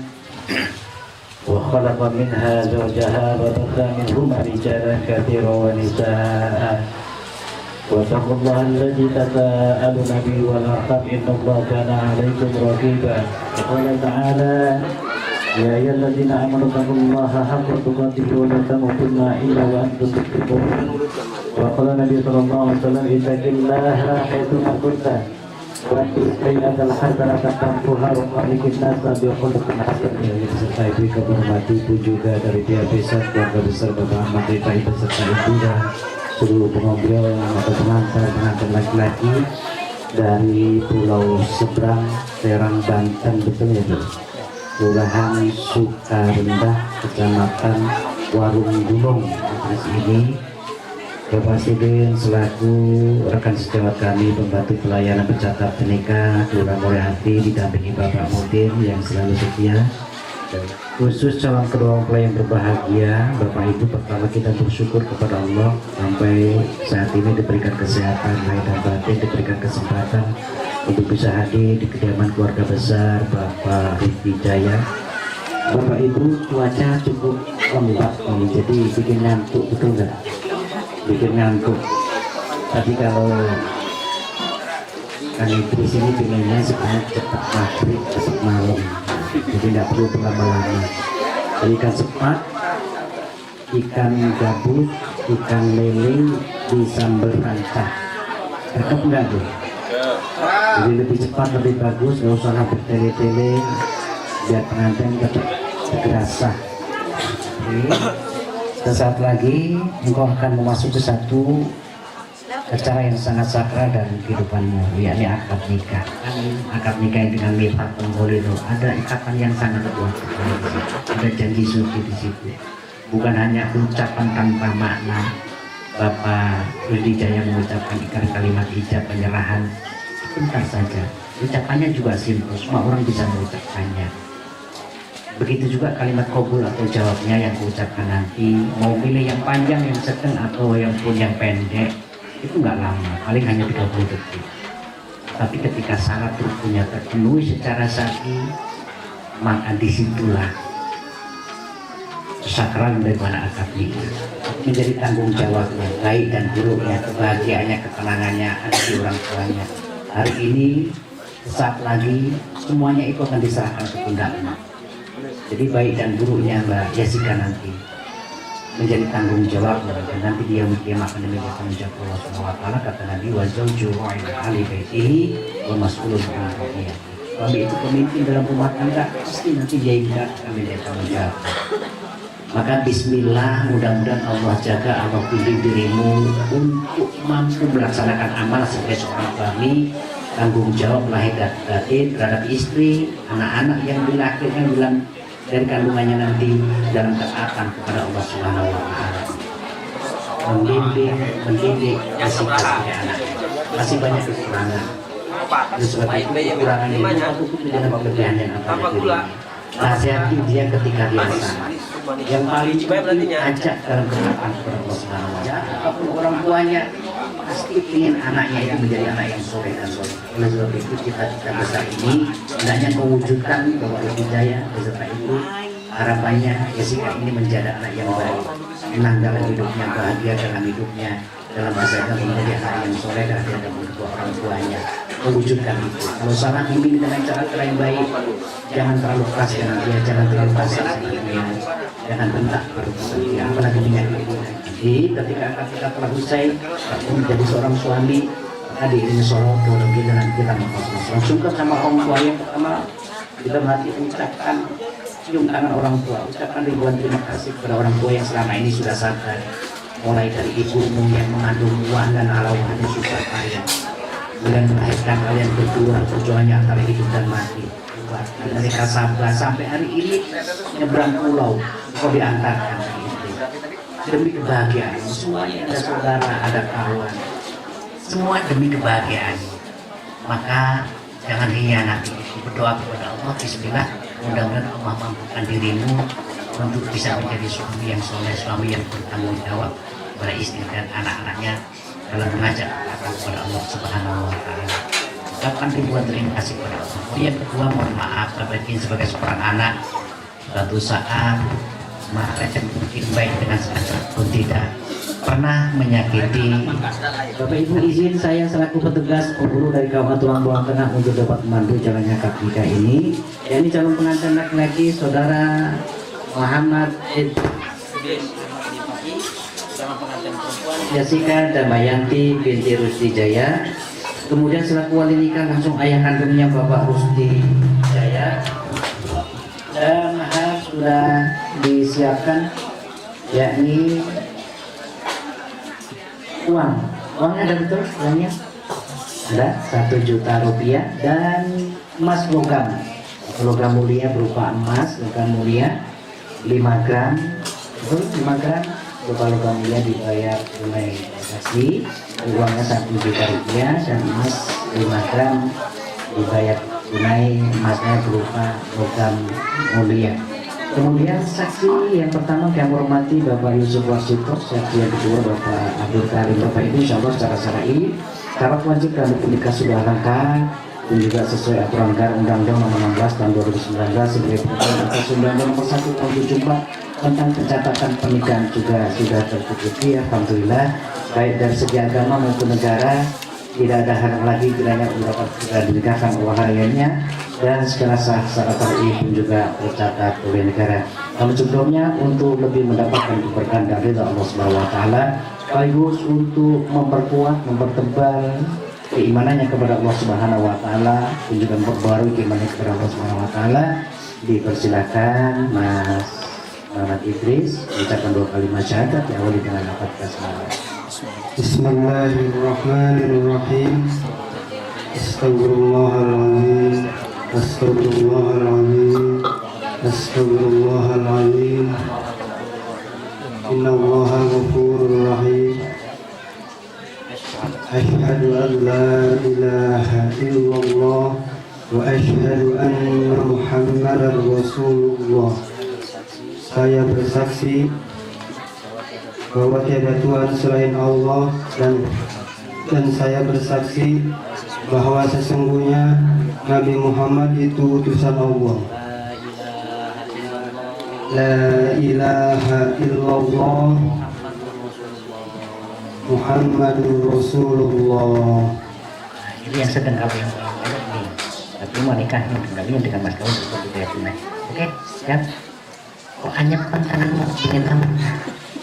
[SPEAKER 7] wa khalaqa minha zawjaha wa batha minhuma rijalan katsiran wa nisaa'a. واتقوا الله الذي تساءلون به والأرحام إن الله كان عليكم رقيبا. وقال تعالى يا أيها الذين آمنوا اتقوا الله حق تقاته ولا تموتن إلا وأنتم مسلمون. وقال النبي صلى الله عليه وسلم اتق الله حيثما كنت adalah harta tampuha Rukmanikin nasa biokondukun hasil yang disertai berikut hormati Ibu juga dari pihak besar keluarga besar Bapak Ahmad Rifai beserta Ibu dan seluruh pengobrol atau pengantar laki-laki dari Pulau Seberang, Serang, Banten, betul ya Bu? Kelurahan Sukarendah, Kecamatan Warung Gunung. Atas ini Bapak Sidin selaku rekan sejawat kami pembantu pelayanan pencatat nikah Kelurahan Mulyahati didampingi Bapak Mudin yang selalu setia. Khusus calon kedua mempelai yang berbahagia, Bapak Ibu, pertama kita bersyukur kepada Allah sampai saat ini diberikan kesehatan lahir dan batin, diberikan kesempatan untuk bisa hadir di kediaman keluarga besar Bapak Rifki Jaya. Bapak Ibu, cuaca cukup lembab ini, jadi bikin ngantuk, betul nggak? Bikin ngantuk. Tapi kalau kan di sini pinginnya sekarang cepat maghrib, cepat malam, jadi tidak perlu berlama-lama. Ikan sepat, ikan gabus, ikan lele di sambal rancah. Cakep nggak tuh? Jadi lebih cepat, lebih bagus, nggak usah bertele-tele, biar pengantin tetap segera sah. Sesaat lagi engkau akan memasuki satu acara yang sangat sakral dalam kehidupanmu, yakni akad nikah. Akad nikah yang dengan mifak penggolino, ada ikatan yang sangat kuat, ada janji suci di situ. Bukan hanya ucapan tanpa makna. Bapak Rudi Jaya mengucapkan kalimat ijab penyerahan sebentar saja. Ucapannya juga simpel, semua orang bisa mengucapkannya. Begitu juga kalimat qabul atau jawabnya yang diucapkan nanti, mau pilih yang panjang, yang sedang atau yang pun yang pendek, itu nggak lama, paling hanya 30 detik. Tapi ketika syarat rukunnya terpenuhi secara sahih, maka disitulah sakral daripada akad nikah. Menjadi tanggung jawabnya, baik dan buruknya, kebahagiaannya, ketenangannya ada di orang tuanya. Hari ini, saat lagi, semuanya itu akan diserahkan ke pundaknya. Jadi baik dan buruknya Mbak Jessica nanti menjadi tanggung jawab, dan nanti dia akan menjadi tanggung jawab Allah SWT. Kata Nabi, wa zawju ahli baitihi wa mas'ulun an ra'iyatihi. Suami itu pemimpin dalam rumah tangga, pasti nanti dia juga akan menjadi tanggung jawab. Maka bismillah, mudah-mudahan Allah jaga, Allah bimbing dirimu untuk mampu melaksanakan amal sebagai seorang suami, tanggung jawab lahir dan batin terhadap istri, anak-anak yang dilahirkan bulan dari kandungannya nanti dalam ketaatan kepada Allah Subhanahu wa Ta'ala. Mendidik Jessica sebagai anak. Masih banyak kekurangan. Oleh sebab itu kekurangan itu tutupi dengan pekerjaan yang apa yang nasihati dia ketika dia salah. Yang paling penting ajak dalam ketaatan kepada Allah Subhanahu wa Ta'ala. Apapun orang tuanya pasti ingin anaknya itu menjadi anak yang soleh dan soleh. Oleh sebab itu kita besar ini hendaknya mewujudkan bahwa Hidayah beserta itu harapannya Jessica ini menjadi anak yang baik, tenang dalam hidupnya, bahagia dalam hidupnya, dalam bahasa menjadi anak yang soleh dan ada kedua orang tuanya. Mewujudkan itu. Kalau salah bimbing dengan cara yang baik, jangan terlalu keras dengan dia, jangan terlalu kasar dengan dia, jangan bentak dengan dia, apalagi menyakiti. Jadi ketika akad kita telah usai, aku menjadi seorang suami, maka diiringi sholawat kepada kita dan kita langsungkan sama orang tua yang pertama, kita mati ucapkan cium tangan orang tua, ucapkan ribuan terima kasih kepada orang tua yang selama ini sudah sabar, mulai dari ibumu yang mengandung uang dan alawannya susah payah, kemudian melahirkan kalian berdua, perjuangannya antara hidup dan mati. Dan mereka sabar sampai hari ini nyebrang pulau, kau diantarkan ke istri. Demi kebahagiaan, semuanya ada saudara, ada kawan, semua demi kebahagiaan. Maka jangan hianati, berdoa kepada Allah, bismillah, mudah-mudahan Allah mampukan dirimu untuk bisa menjadi suami yang soleh, suami yang bertanggung jawab kepada istri dan anak-anaknya dalam mengajak kepada Allah Subhanahu wa Ta'ala. Ucapkan ribuan terima kasih kepada Allah. Yang kedua, mohon maaf apabila sebagai seorang anak suatu saat maka mungkin baik dengan sengaja pun tidak pernah menyakiti. Bapak Ibu izin saya selaku petugas pemburu dari Kabupaten Lampung Tengah untuk dapat memandu jalannya akad nikah ini. Ini calon pengantin laki-laki saudara Muhammad Jessica Damayanti binti Rusdi Jaya Kemudian selaku wali nikah langsung ayah kandungnya Bapak Rusdi Jaya. Dan mahar sudah disiapkan, yakni uangnya ada betul uangnya ada 1 juta rupiah dan emas logam mulia berupa emas logam mulia 5 gram betul 5 gram berupa logam mulia dibayar tunai transaksi, uangnya 1 juta rupiah dan emas 5 gram dibayar tunai, emasnya berupa logam mulia. Kemudian saksi yang pertama kami hormati Bapak Yusuf Wasito, saksi yang kedua Bapak Abdul Karim. Bapak Ibu insya Allah secara syar'i syarat wajib dan nikah sudah lengkap dan juga sesuai aturan Undang-Undang Nomor 16 Tahun 2019 sebagai perubahan atas Undang-Undang Nomor 1 Tahun 74 tentang pencatatan pernikahan juga sudah tercukupi. Alhamdulillah baik dari segi agama maupun negara tidak ada hal lagi kiranya mendapat segera dinikahkan uang hariannya dan segala syarat syar'i pun juga tercatat oleh negara. Namun sebelumnya untuk lebih mendapatkan keberkahan dari Allah Subhanahu wa taala, sekaligus untuk memperkuat, mempertebal keimanannya kepada Allah Subhanahu wa taala dan juga memperbarui keimanannya kepada Allah Subhanahu wa taala, dipersilakan Mas Muhammad Idris mengucapkan 2 kalimat syahadat yang awali dengan lafaz basmalah.
[SPEAKER 8] Bismillahirrahmanirrahim. Astagfirullahaladzim. Astagfirullahaladzim. Astagfirullahaladzim. Innallaha ghafurur rahim. Asyhadu an la ilaha illallah wa asyhadu anna Muhammadar Rasulullah. Saya bersaksi bahwa tiada Tuhan selain Allah dan saya bersaksi bahwa sesungguhnya Nabi Muhammad itu utusan Allah. La ilaha illallah Muhammadur Rasulullah.
[SPEAKER 7] Ini yang sedang kawin ini, tapi mau nikahnya kawin dengan mas kawin untuk dibayar tunai. Oke, siap. Kok hanya tanganmu ingin kamu?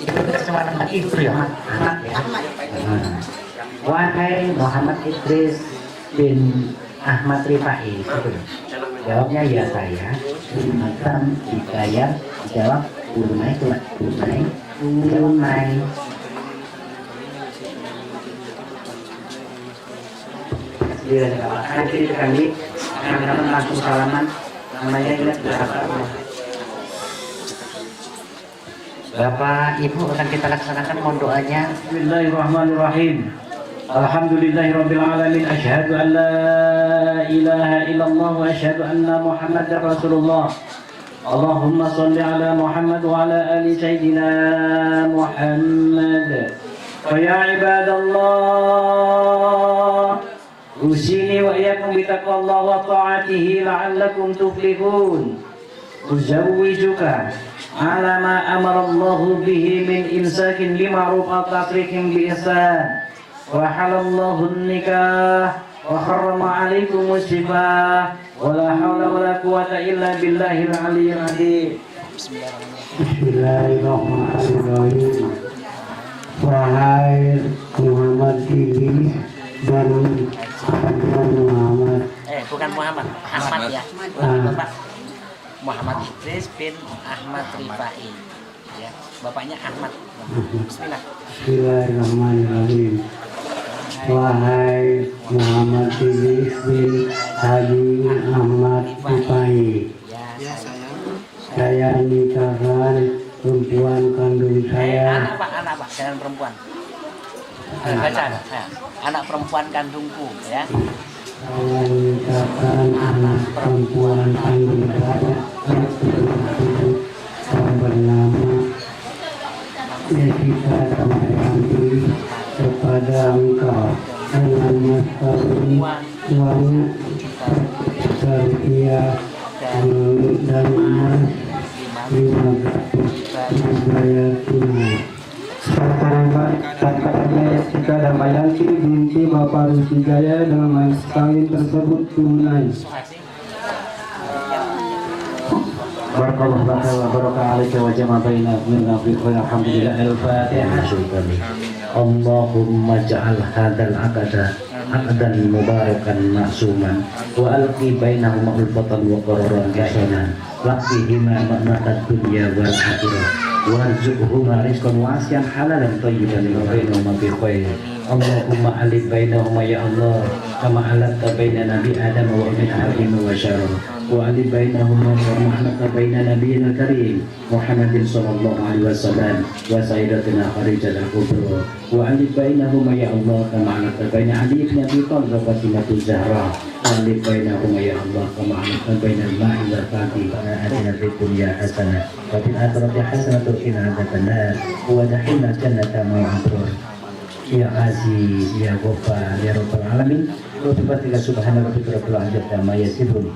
[SPEAKER 7] Itu sama nama Ibnu ya, Ahmad ya. Wahai Muhammad Idris bin Ahmad Rifai, jawabnya ya saya akan dibayar. Jawab tunai. Nanti kami akan langsung salaman. Namanya ingat berapa? Bapak Ibu akan kita laksanakan mohon doanya.
[SPEAKER 8] Bismillahirrahmanirrahim. Alhamdulillahirabbil alamin. Asyhadu an la ilaha illallah wa asyhadu anna Muhammadar Rasulullah. Allahumma shalli ala Muhammad wa ala ali sayyidina Muhammad. Fa ya ibadallah, usini wa iyyakum bi taqwallahi wa ta'atihi la'allakum tuflihun. Uzawwijuka ala ma amara Allahu bihi min imsakin lima'ruf aw tasrihin bi ihsan wa halallahu nikah wa harrama alaikum musibah wa la hawla wa la quwata illa billahil aliyyil azim. Bismillahirrahmanirrahim. Wahai Muhammad Idris dan Muhammad
[SPEAKER 7] bukan Muhammad, Ahmad ya. Bapak Muhammad Idris bin Ahmad Rifai ya, bapaknya Ahmad. Bismillah.
[SPEAKER 8] Bismillahirrahmanirrahim. Wahai Muhammad Idris bin Haji Ahmad Rifai, saya nikahkan perempuan kandung saya.
[SPEAKER 7] Anak pak, jangan perempuan. Baca, anak perempuan kandungku ya.
[SPEAKER 8] Saya nikahkan anak perempuan kandung saya yang bernama Jessica Damayanti kepada engkau dengan mas kawin uang rupiah dan emas 500 dibayar tunai. Katanya Jessica Damayanti binti Bapak Rusdi Jaya dengan mas kawin tersebut tunai.
[SPEAKER 7] Barakallahu wa baraka alaika wa jama baina fi khair. Alhamdulillah. Al-Fatihah. Allahumma ja'al hadzal aqda عقدا مباركا معصوما وألقي بينهما ألفة وقرارا حسنا واقفهما مأمة الدنيا والآخرة وارزقهما رزقا واسعا حلالا طيبا وبينهما بخير اللهم ألف بينهما يا الله كما ألفت بين نبي آدم وابن آدم وشارون وألف بينهما كما ألفت بين نبينا الكريم محمد صلى الله عليه وسلم وسيدتنا خديجة الكبرى وألف بينهما يا الله كما ألفت بين علي بن أبي طالب وفاطمة الزهراء وألف بينهما يا الله كما ألفت بين الماء والفاتح آتنا في الدنيا حسنة وفي الآخرة حسنة وقنا عذاب النار وادخلنا الجنة مع الأبرار Ya Aziz, Ya Ghafar, Ya Rabbal Alamin. Wa bifatika subhana rabbika rabbil izzati amma yasifun.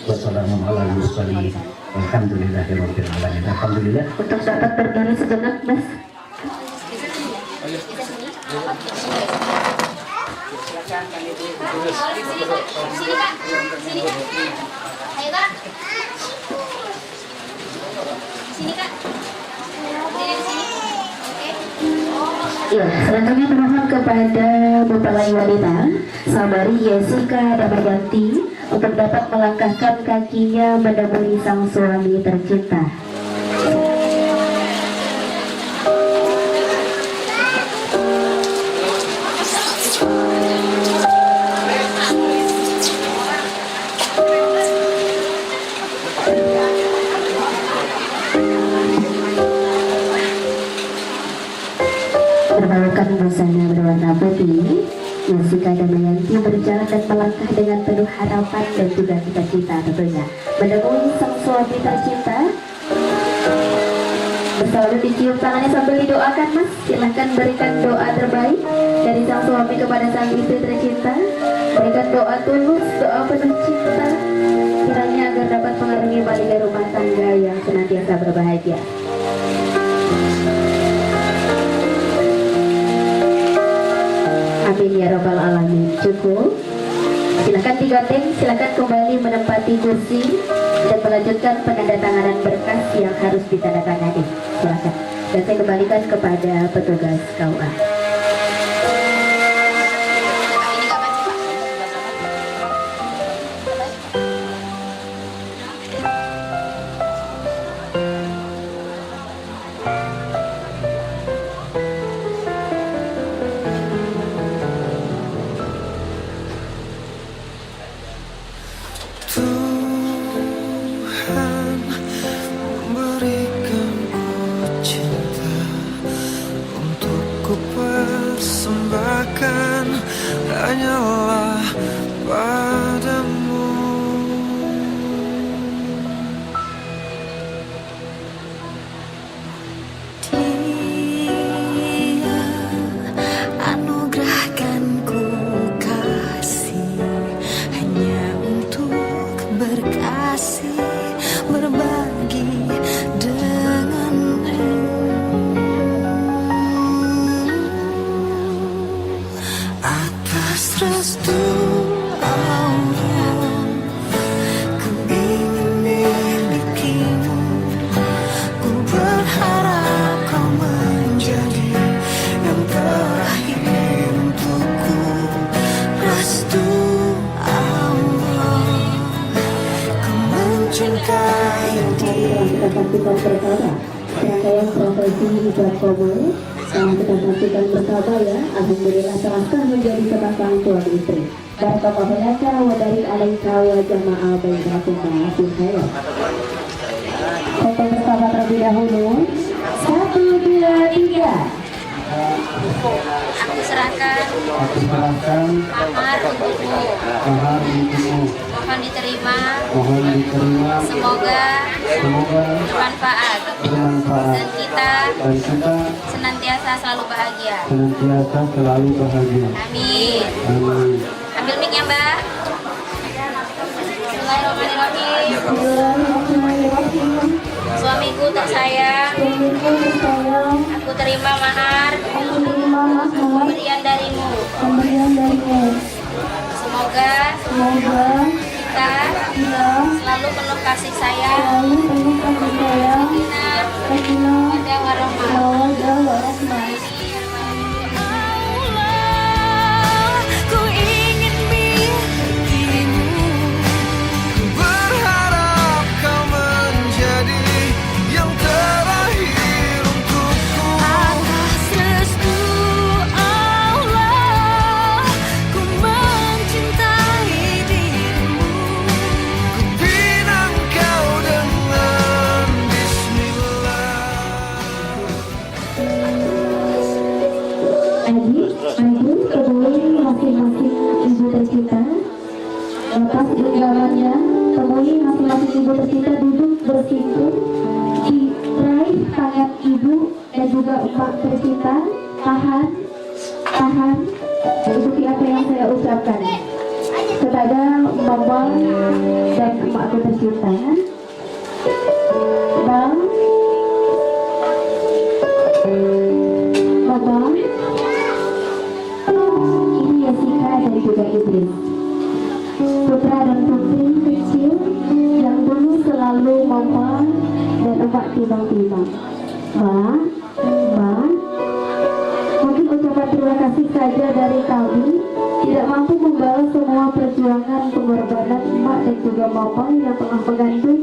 [SPEAKER 7] Wa salamun alal mursalin. Walhamdulillahi rabbil alamin. Alhamdulillah.
[SPEAKER 1] Untuk dapat berdiri sejenak, Mas. Ya, selanjutnya mohon kepada mempelai wanita Sabari Jessica Damayanti untuk dapat melangkahkan kakinya menemui sang suami tercinta. Berbalukan busana berwarna putih, Jessica Damayanti berjalan dan melangkah dengan penuh harapan dan juga cita-cita tentunya menemui sang suami tercinta. Berselalu dicium tangannya sambil didoakan, Mas. Silahkan berikan doa terbaik dari sang suami kepada sang istri tercinta. Berikan doa tulus, doa penuh cinta, kiranya agar dapat mengarungi balik rumah tangga yang senantiasa berbahagia. Amin ya Rabbal Alamin. Cukup. Silakan digandeng, silakan kembali menempati kursi dan melanjutkan penandatanganan berkas yang harus ditandatangani. Silakan. Dan saya kembalikan kepada petugas KUA.
[SPEAKER 9] Hanyalah padamu.
[SPEAKER 10] Dia anugerahkan ku kasih hanya untuk berkasih berbagi denganmu. Atas restu Allah, ku ingin milikimu. Ku berharap kau menjadi yang terakhir untukku. Restu Allah, ku mencintai dia.
[SPEAKER 1] Kita saksikan bersama rangkaian profesi hijab kabul yang kita saksikan bersama ya. Alhamdulillah telah menjadi sepasang suami istri. Barakallahu wa barik alaika wa jama'a bainakum fil khair. Foto bersama terlebih dahulu. 1, 2, 3.
[SPEAKER 3] Aku serahkan mahar untukmu. Mohon diterima. Semoga bermanfaat. Dan kita senantiasa selalu bahagia. Amin. Ambil mic-nya, Mbak. Bismillahirrahmanirrahim. Suamiku tersayang, aku terima mahar pemberian darimu. Semoga kita selalu penuh kasih sayang, pada warahmatullahi wabarakatuh.
[SPEAKER 10] Ku
[SPEAKER 1] ibu tercinta duduk bersimpuh, diraih tangan ibu dan juga emak tercinta. Tahan, ikuti apa yang saya ucapkan kepada mama dan emakku tercinta. Bang, mama, ini Jessica dan juga Idris, putra dan putri kecil yang dulu selalu mama dan emak timbang-timbang. Ma, mungkin ucapan terima kasih saja dari kami tidak mampu membalas semua perjuangan pengorbanan emak dan juga mama yang telah mengandung,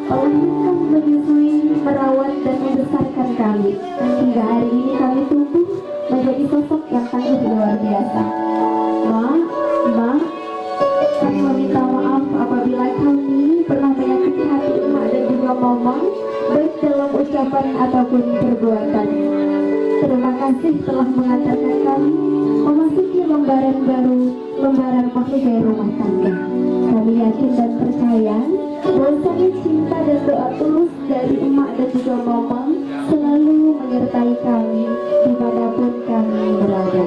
[SPEAKER 1] melahirkan, menyusui, merawat dan membesarkan kami. Hingga hari ini kami tumbuh menjadi sosok yang tangguh luar biasa. Ma, kami meminta maaf apabila kami pernah menyakiti hati emak dan juga mama, baik dalam ucapan ataupun perbuatan. Terima kasih telah mengantarkan kami memasuki lembaran baru, lembaran mahligai rumah tangga. Kami yakin dan percaya bahwasanya cinta dan doa tulus dari emak dan juga mama selalu menyertai kami dimanapun kami berada.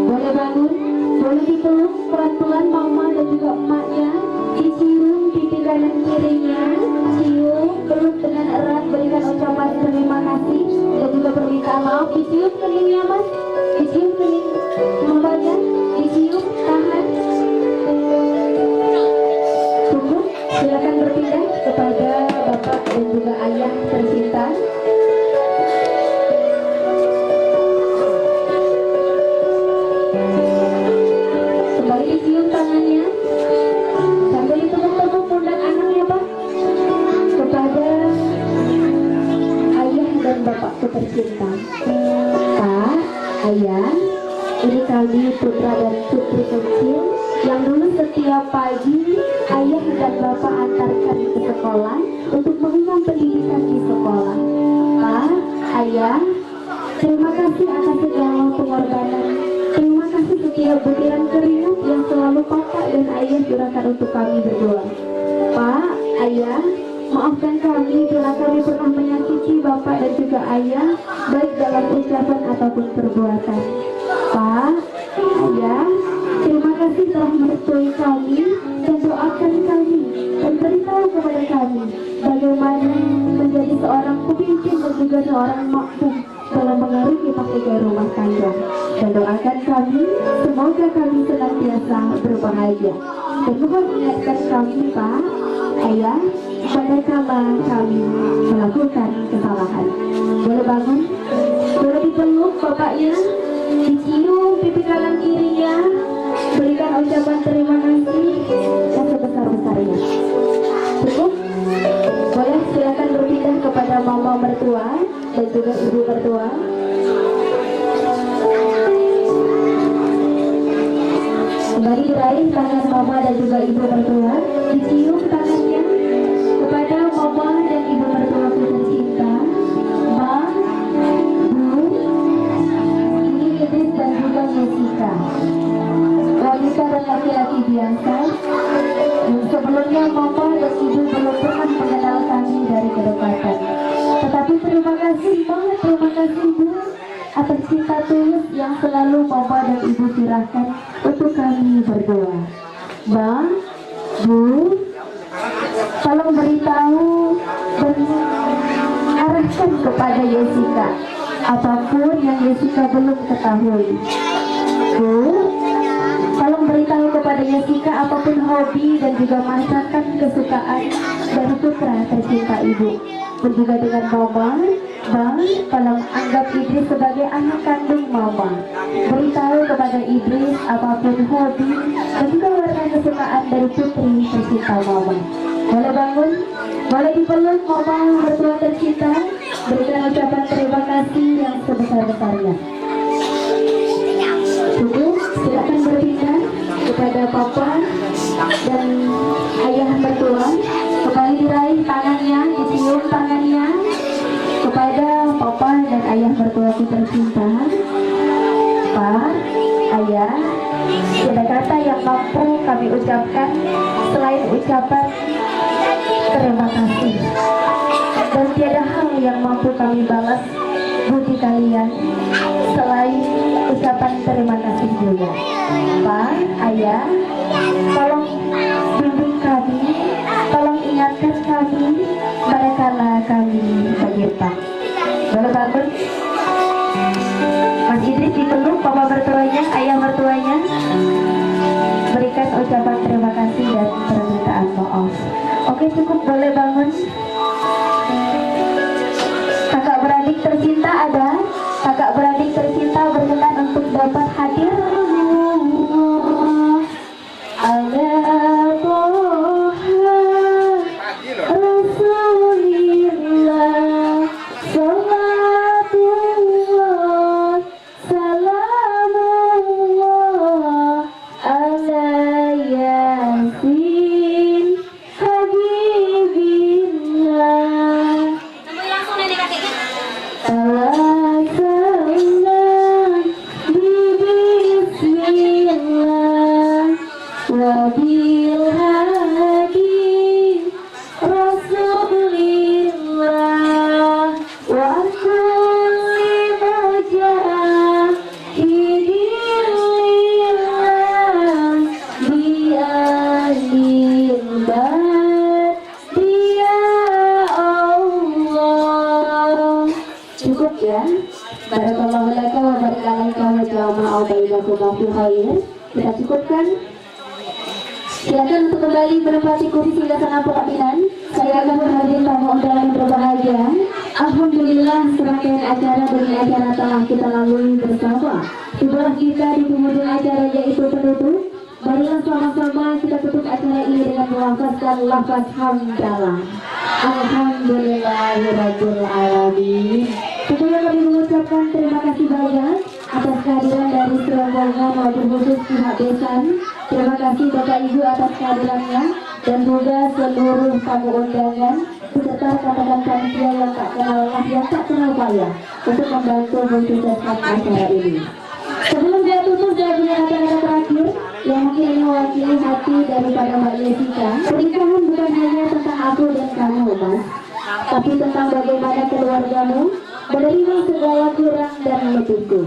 [SPEAKER 1] Boleh bangun, boleh dipeluk pelan-pelan mama dan juga emaknya, dicium pipi kanan kirinya, cium, peluk dengan erat, berikan ucapan terima kasih dan juga permintaan maaf. Dicium keningnya mas, dicium kening mamanya, dicium, tahan. Tunggu, silakan berpindah kepada bapak dan juga ayah tercinta. Kembali dicium tangannya, sambil ditepuk-tepuk pundak anaknya pak. Kepada ayah dan bapakku tercinta, Pak, Ayah, ini kami putra dan putri kecil yang dulu setiap pagi ayah dan bapak antarkan ke sekolah untuk mengenyam pendidikan di sekolah. Pak, Ayah, terima kasih atas segala pengorbanan. Terima kasih setiap butiran keringat yang selalu bapak dan ayah curahkan untuk kami berdua. Pak, Ayah, maafkan kami bila kami pernah menyakiti bapak dan juga ayah, baik dalam ucapan ataupun perbuatan. Pak, Ayah, terima kasih telah merestui kami dan doakan kami dan beritahu kepada kami bagaimana menjadi seorang pemimpin dan juga seorang makmum dalam mengarungi mahligai rumah tangga. Dan doakan kami semoga kami senantiasa berbahagia. Dan mohon ingatkan kami Pak, Ayah, pada kala kami melakukan kesalahan. Boleh bangun, boleh dipeluk bapaknya, dicium pipi kanan kirinya, berikan ucapan terima kasih yang sebesar-besarnya. Cukup? Boleh silakan berpindah kepada mama mertua dan juga ibu mertua. Kembali diraih tangan mama dan juga ibu mertua, dicium tangannya kepada mama dan ibu mertua tercinta. Ma, Bu, ini Idris dan juga Jessica, wanita dan laki-laki biasa. Sebelumnya mama dan ibu belum pernah mengenal kami dari kedekatan. Tetapi terima kasih banget, terima kasih Bu atas cinta tulus yang selalu mama dan ibu curahkan untuk kami berdua. Bang, Bu, tolong beritahu dan arahkan kepada Jessica apapun yang Jessica belum ketahui. Bu, tolong beritahu kepada Jessica apapun hobi dan juga masakan kesukaan dari putra tercinta ibu. Dan juga dengan mama, Bang, tolong anggap Idris sebagai anak kandung mama. Beritahu kepada Idris apapun hobi dan juga warna kesukaan dari putri tercinta mama. Boleh bangun, boleh dipeluk mama mertua tercinta, berikan ucapan terima kasih yang sebesar-besarnya. Cukup, silakan berpindah kepada papa dan ayah mertua. Kembali diraih tangannya, dicium tangannya kepada papa dan ayah mertuaku tercinta. Pak, Ayah, tidak kata yang mampu kami ucapkan selain ucapan Terima kasih. Dan tiada hal yang mampu kami balas budi kalian selain ucapan terima kasih juga. Pak, Ayah, tolong bimbing kami, tolong ingatkan kami manakala kami berjumpa. Boleh bangun? Mas Idris dipeluk papa mertuanya, ayah mertuanya, berikan ucapan terima kasih dan permintaan maaf. Oke, cukup, boleh bangun. Kakak beradik tercinta ada? Kakak beradik tercinta berkenan untuk dapat hadir. Cukup ya. Barakallahu laka wa barakalaika wa jama'a bainakum fi khair. Kita cukupkan. Silakan untuk kembali menempati kursi singgasana pimpinan. Saya akan berhadir tamu undangan yang berbahagia. Alhamdulillah, serangkaian acara demi acara telah kita lalui bersama. Tibalah kita di penghujung acara yaitu penutup. Marilah sama-sama kita tutup acara ini dengan melafazkan lafaz hamdalah. Alhamdulillahirabbil alamin. Tentunya kami mengucapkan terima kasih banyak atas kehadiran dari serombongan maupun khusus pihak besan. Terima kasih Bapak Ibu atas kehadirannya dan juga seluruh tamu undangan beserta rekan-rekan panitia yang tak kenal lelah, yang tak kenal payah untuk membantu mensukseskan acara ini. Sebelum saya tutup, saya punya kata-kata terakhir yang mungkin ini mewakili hati daripada Mbak Jessica. Pernikahan bukan hanya tentang aku dan kamu, Mas, tapi tentang bagaimana keluargamu menerima segala kurang dan lebihku.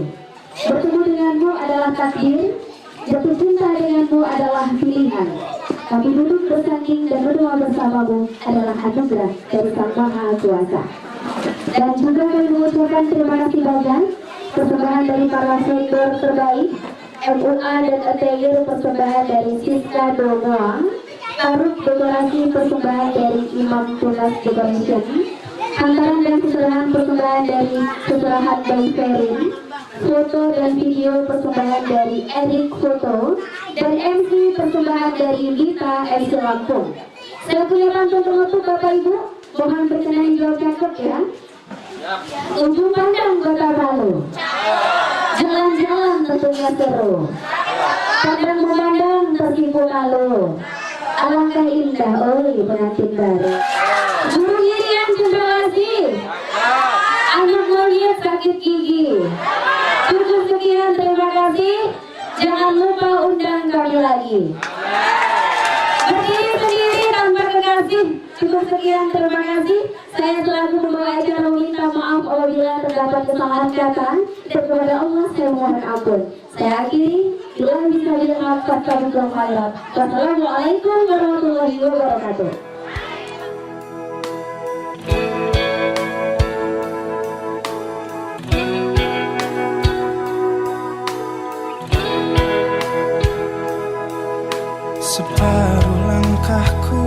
[SPEAKER 1] Bertemu denganmu adalah takdir, jatuh cinta denganmu adalah pilihan. Tapi duduk bersanding dan berdoa bersamamu adalah anugerah dari Sang Maha Kuasa. Dan juga kami mengucapkan terima kasih banyak persembahan dari para senior terbaik, MUA dan ATY, persembahan dari Siska Donoa, Taruk Dekorasi, persembahan dari Imam Tunas Decoration, hantaran dan seserahan persembahan dari Seserahan by Ferin, foto dan video persembahan dari Erik Foto, dan MC persembahan dari Lita MC Lampung. Saya punya pantun penutup Bapak Ibu, mohon berkenan jawab cakep ya. Ujung pandang kota Palu, jalan-jalan tentunya seru, pandang memandang tersipu malu, alangkah indah oi pengantin baru. Guru Irian terima kasih, anak melihat sakit gigi. Cukup sekian, terima kasih. Jangan lupa undang kami lagi. Berdiri sendiri tanpa kekasih. Cukup sekian, terima kasih. Saya selaku pembawa acara minta maaf apabila terdapat kesalahan kata, dan kepada Allah saya mohon ampun. Saya akhiri. Bila bisa bilang fastabiqul khairat. Wassalamualaikum warahmatullahi wabarakatuh.
[SPEAKER 9] Separuh langkahku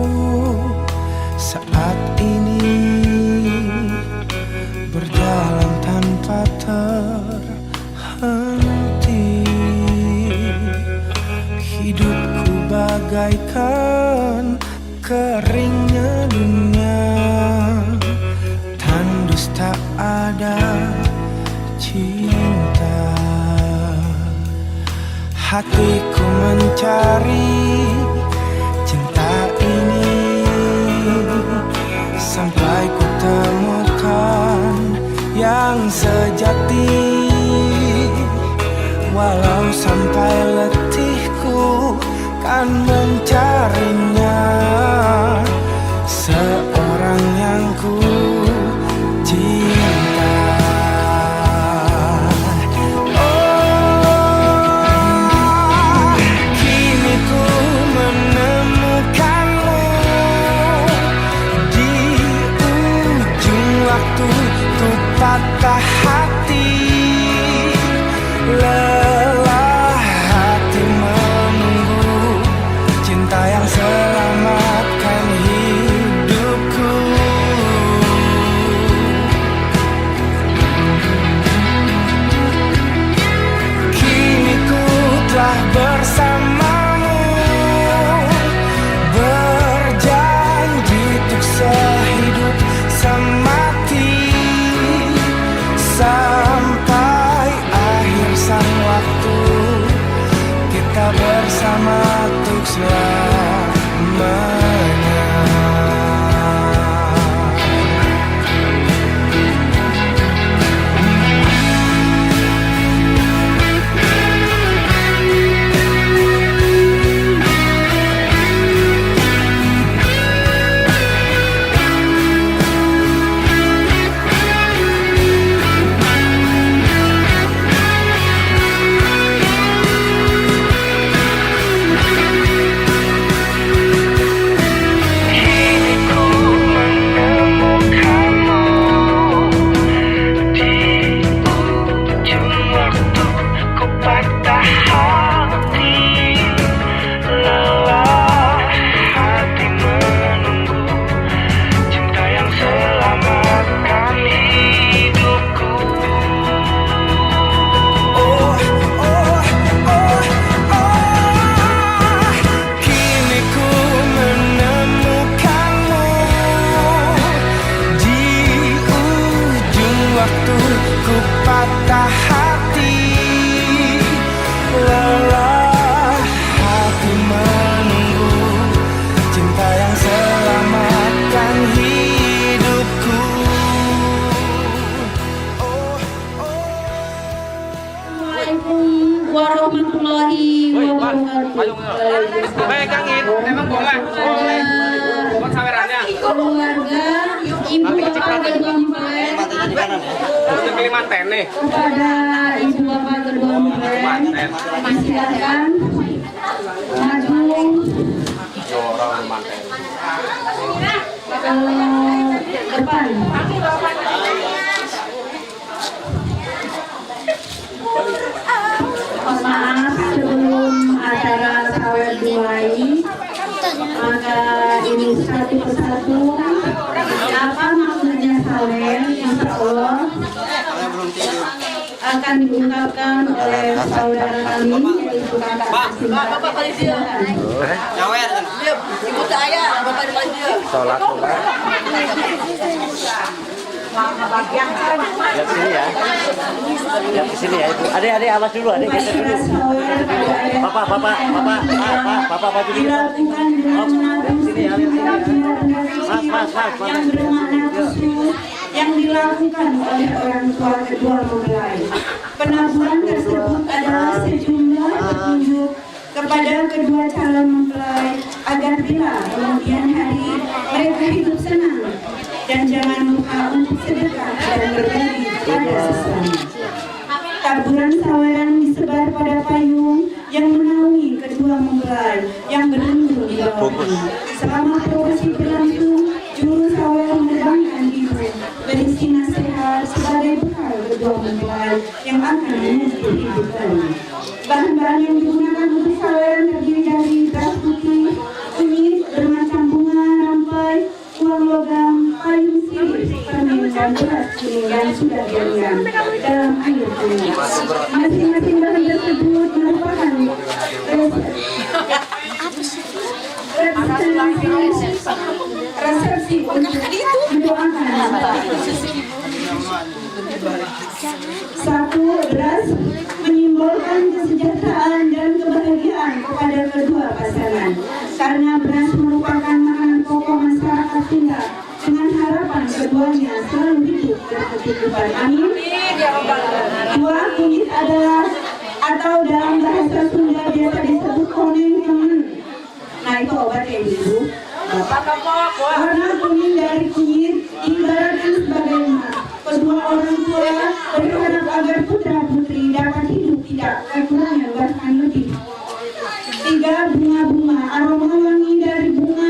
[SPEAKER 9] saat ini berjalan tanpa terhenti. Hidupku bagaikan keringnya dunia, tandus tak ada cinta. Hatiku mencari cinta ini sampai ku temukan yang sejati. Walau sampai letihku kan mencarinya. seorang yang ku cinta. Oh, kini ku menemukanmu di ujung waktu ku patah hati. Lelah hati menunggu cinta yang selamatkan hidupku. Kini ku telah bersamamu, berjanji untuk sehidup semati, sampai akhir sang waktu kita bersama untuk selamanya.
[SPEAKER 3] Warahmatullahi wabarakatuh.
[SPEAKER 2] Pegangin, emang boleh. Buat sawerannya.
[SPEAKER 3] Keluarga Ibu Bapak Kedua Mempelai
[SPEAKER 2] Kalimantan nih.
[SPEAKER 3] kepada Ibu Bapak Kedua Mempelai silakan maju ke depan. Mohon maaf sebelum acara sawer dimulai, maka ini satu persatu apa maksudnya sawer, insya Allah akan diungkapkan oleh saudara kami yaitu kakak Sinta.
[SPEAKER 2] Nyawer. Ibu saya, bapak di dia. Sholat. Lihat sini ya. Lihat sini ya itu. Adik awas dulu, adik geser dulu. Bapak maju dulu. Sini ya, lihat sini. Mas.
[SPEAKER 4] Yang bermakna khusus yang dilakukan oleh orang tua kedua mempelai. Penaburan tersebut adalah sejumlah petunjuk kepada kedua calon mempelai agar bila kemudian hari mereka hidup senang dan jangan lupa untuk sedekah dan berbagi pada sesama. Taburan saweran disebar pada payung yang menaungi kedua mempelai yang berlindung di bawahnya. Selama prosesi berlangsung, juru saweran menerbangkan ibu berisi nasihat sebagai bekal kedua mempelai yang akan menuju hidup baru. Bahan-bahan yang digunakan untuk saweran terdiri dari beras putih, kunyit, bermacam bunga, rampai, uang logam, payung sirih, permen, dan beras kuning yang sudah direndam dalam air kuning. Masing-masing bahan tersebut merupakan resepsi untuk mendoakan. Satu, beras menyimbolkan kesejahteraan dan kebahagiaan kepada kedua pasangan karena beras merupakan makanan pokok masyarakat Sunda dengan harapan keduanya selalu hidup berkecukupan. Amin. Dua, kunyit adalah atau dalam bahasa Sunda biasa disebut koneng. Nah itu obat ya ibu.
[SPEAKER 11] Warna kuning dari kunyit ibaratkan sebagai emas. Kedua orang tua berharap agar putra putri dapat hidup tidak kekurangan bahkan lebih. 3. Bunga-bunga aroma wangi dari bunga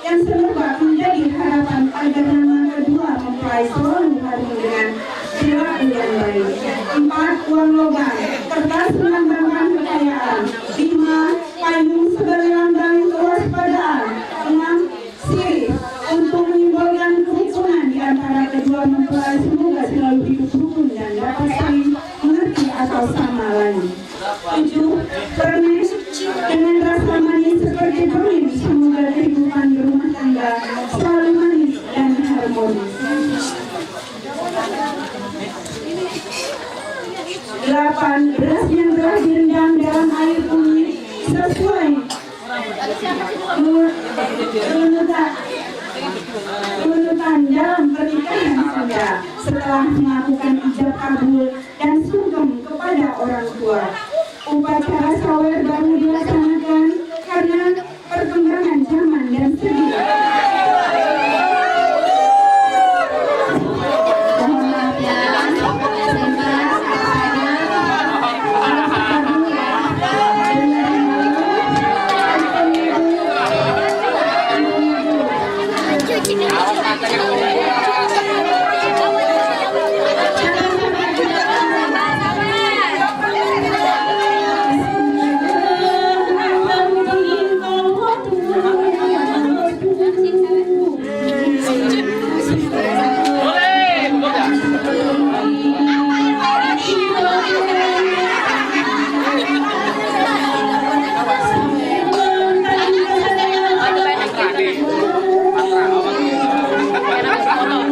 [SPEAKER 11] yang semerbak menjadi harapan agar nama kedua mempelai selalu harum dengan perilaku yang baik. 4. Uang logam kertas melambangkan kekayaan. 5. Payung sebagai lambang kewaspadaan. 6. Sirih untuk menyimbolkan kerukunan di antara kedua mempelai, semoga selalu hidup rukun dan dapat saling mengerti atau sama lagi. 7. Permen dengan rasa manis seperti permen, semoga kehidupan berumah tangga selalu manis dan harmonis. 8. Beras yang telah direndam dalam air kunyit sesuai runutan dalam pernikahan Anda setelah melakukan ijab kabul dan sungkem kepada orang tua. Upacara sawer baru dilaksanakan karena perkembangan zaman dan segi.
[SPEAKER 10] Foto.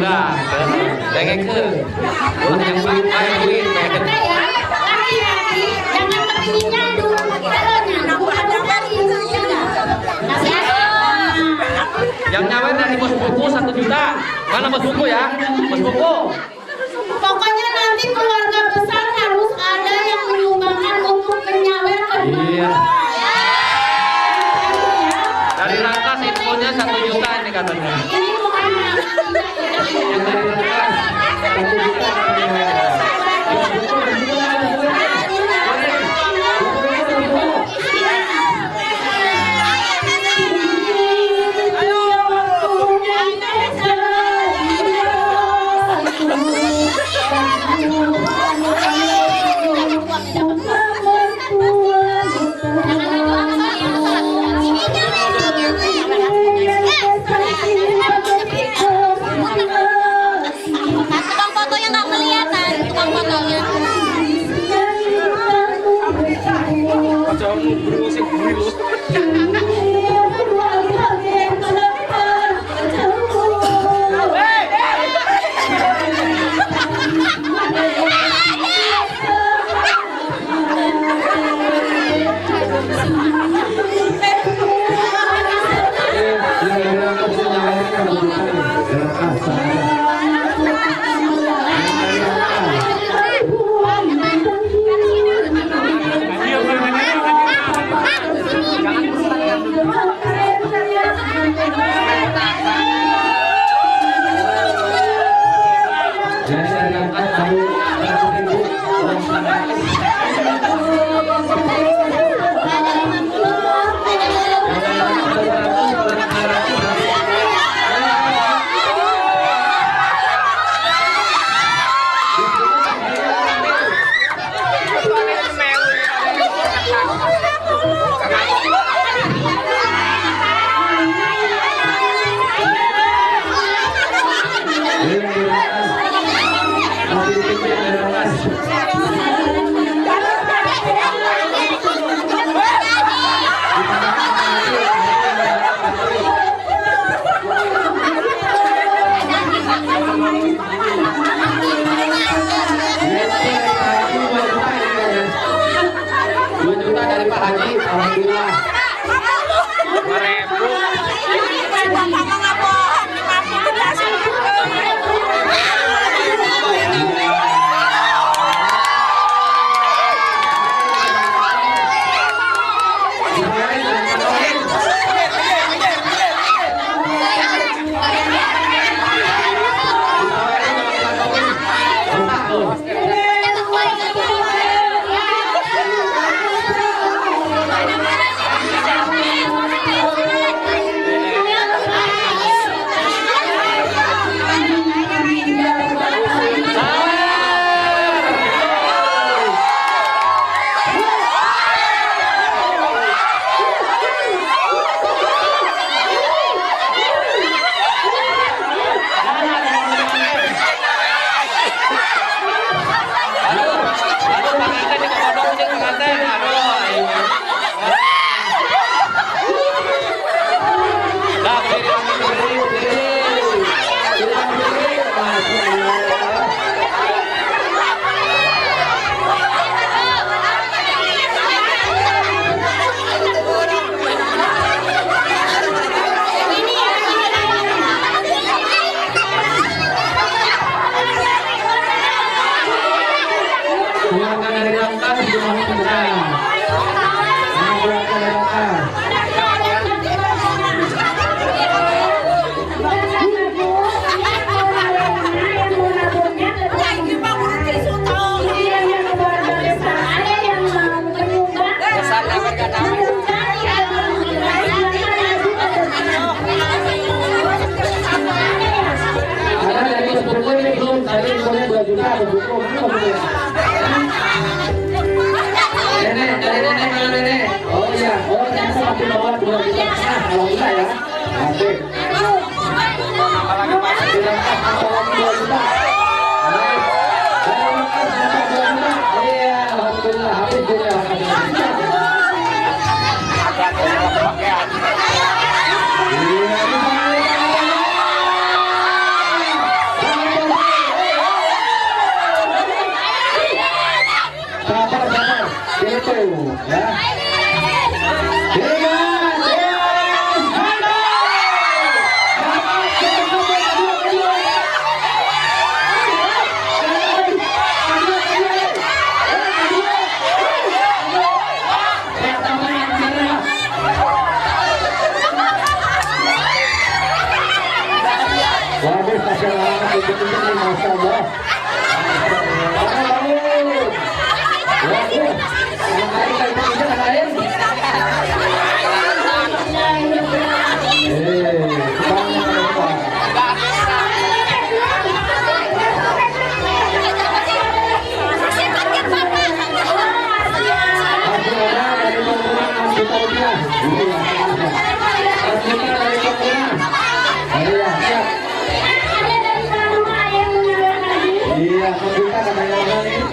[SPEAKER 12] Udah, pengen ke. Ulah yang pakai duit, pengen.
[SPEAKER 13] Laki-laki jangan pentingnya dulu caranya. Bukan
[SPEAKER 12] Yang nyawer dari bos buku 1 juta. Mana bos buku ya? Bos buku.
[SPEAKER 13] Pokoknya nanti keluarga besar harus ada yang menyumbangkan untuk penyawer kedua.
[SPEAKER 12] Iya. Dari Rangkas infonya 1 juta ini katanya.
[SPEAKER 13] Ini bukan
[SPEAKER 12] Yang dari Rangkas 1 juta.
[SPEAKER 13] Tukang fotonya nggak kelihatan, tukang fotonya.
[SPEAKER 7] Waduh, kasih orang tunjuk-tunjuk nih, Masya Allah. Waduh, yang lain kan tunjuk yang lain. Iya, kita kadang-kadang ini.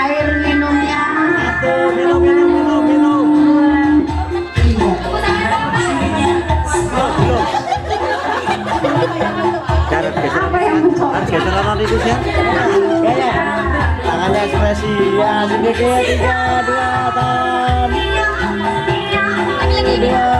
[SPEAKER 13] Air minumnya.
[SPEAKER 2] Apa yang geseran itu sih? Kayaknya tangannya ekspresi ya sedikit 3, 2, tahan. 2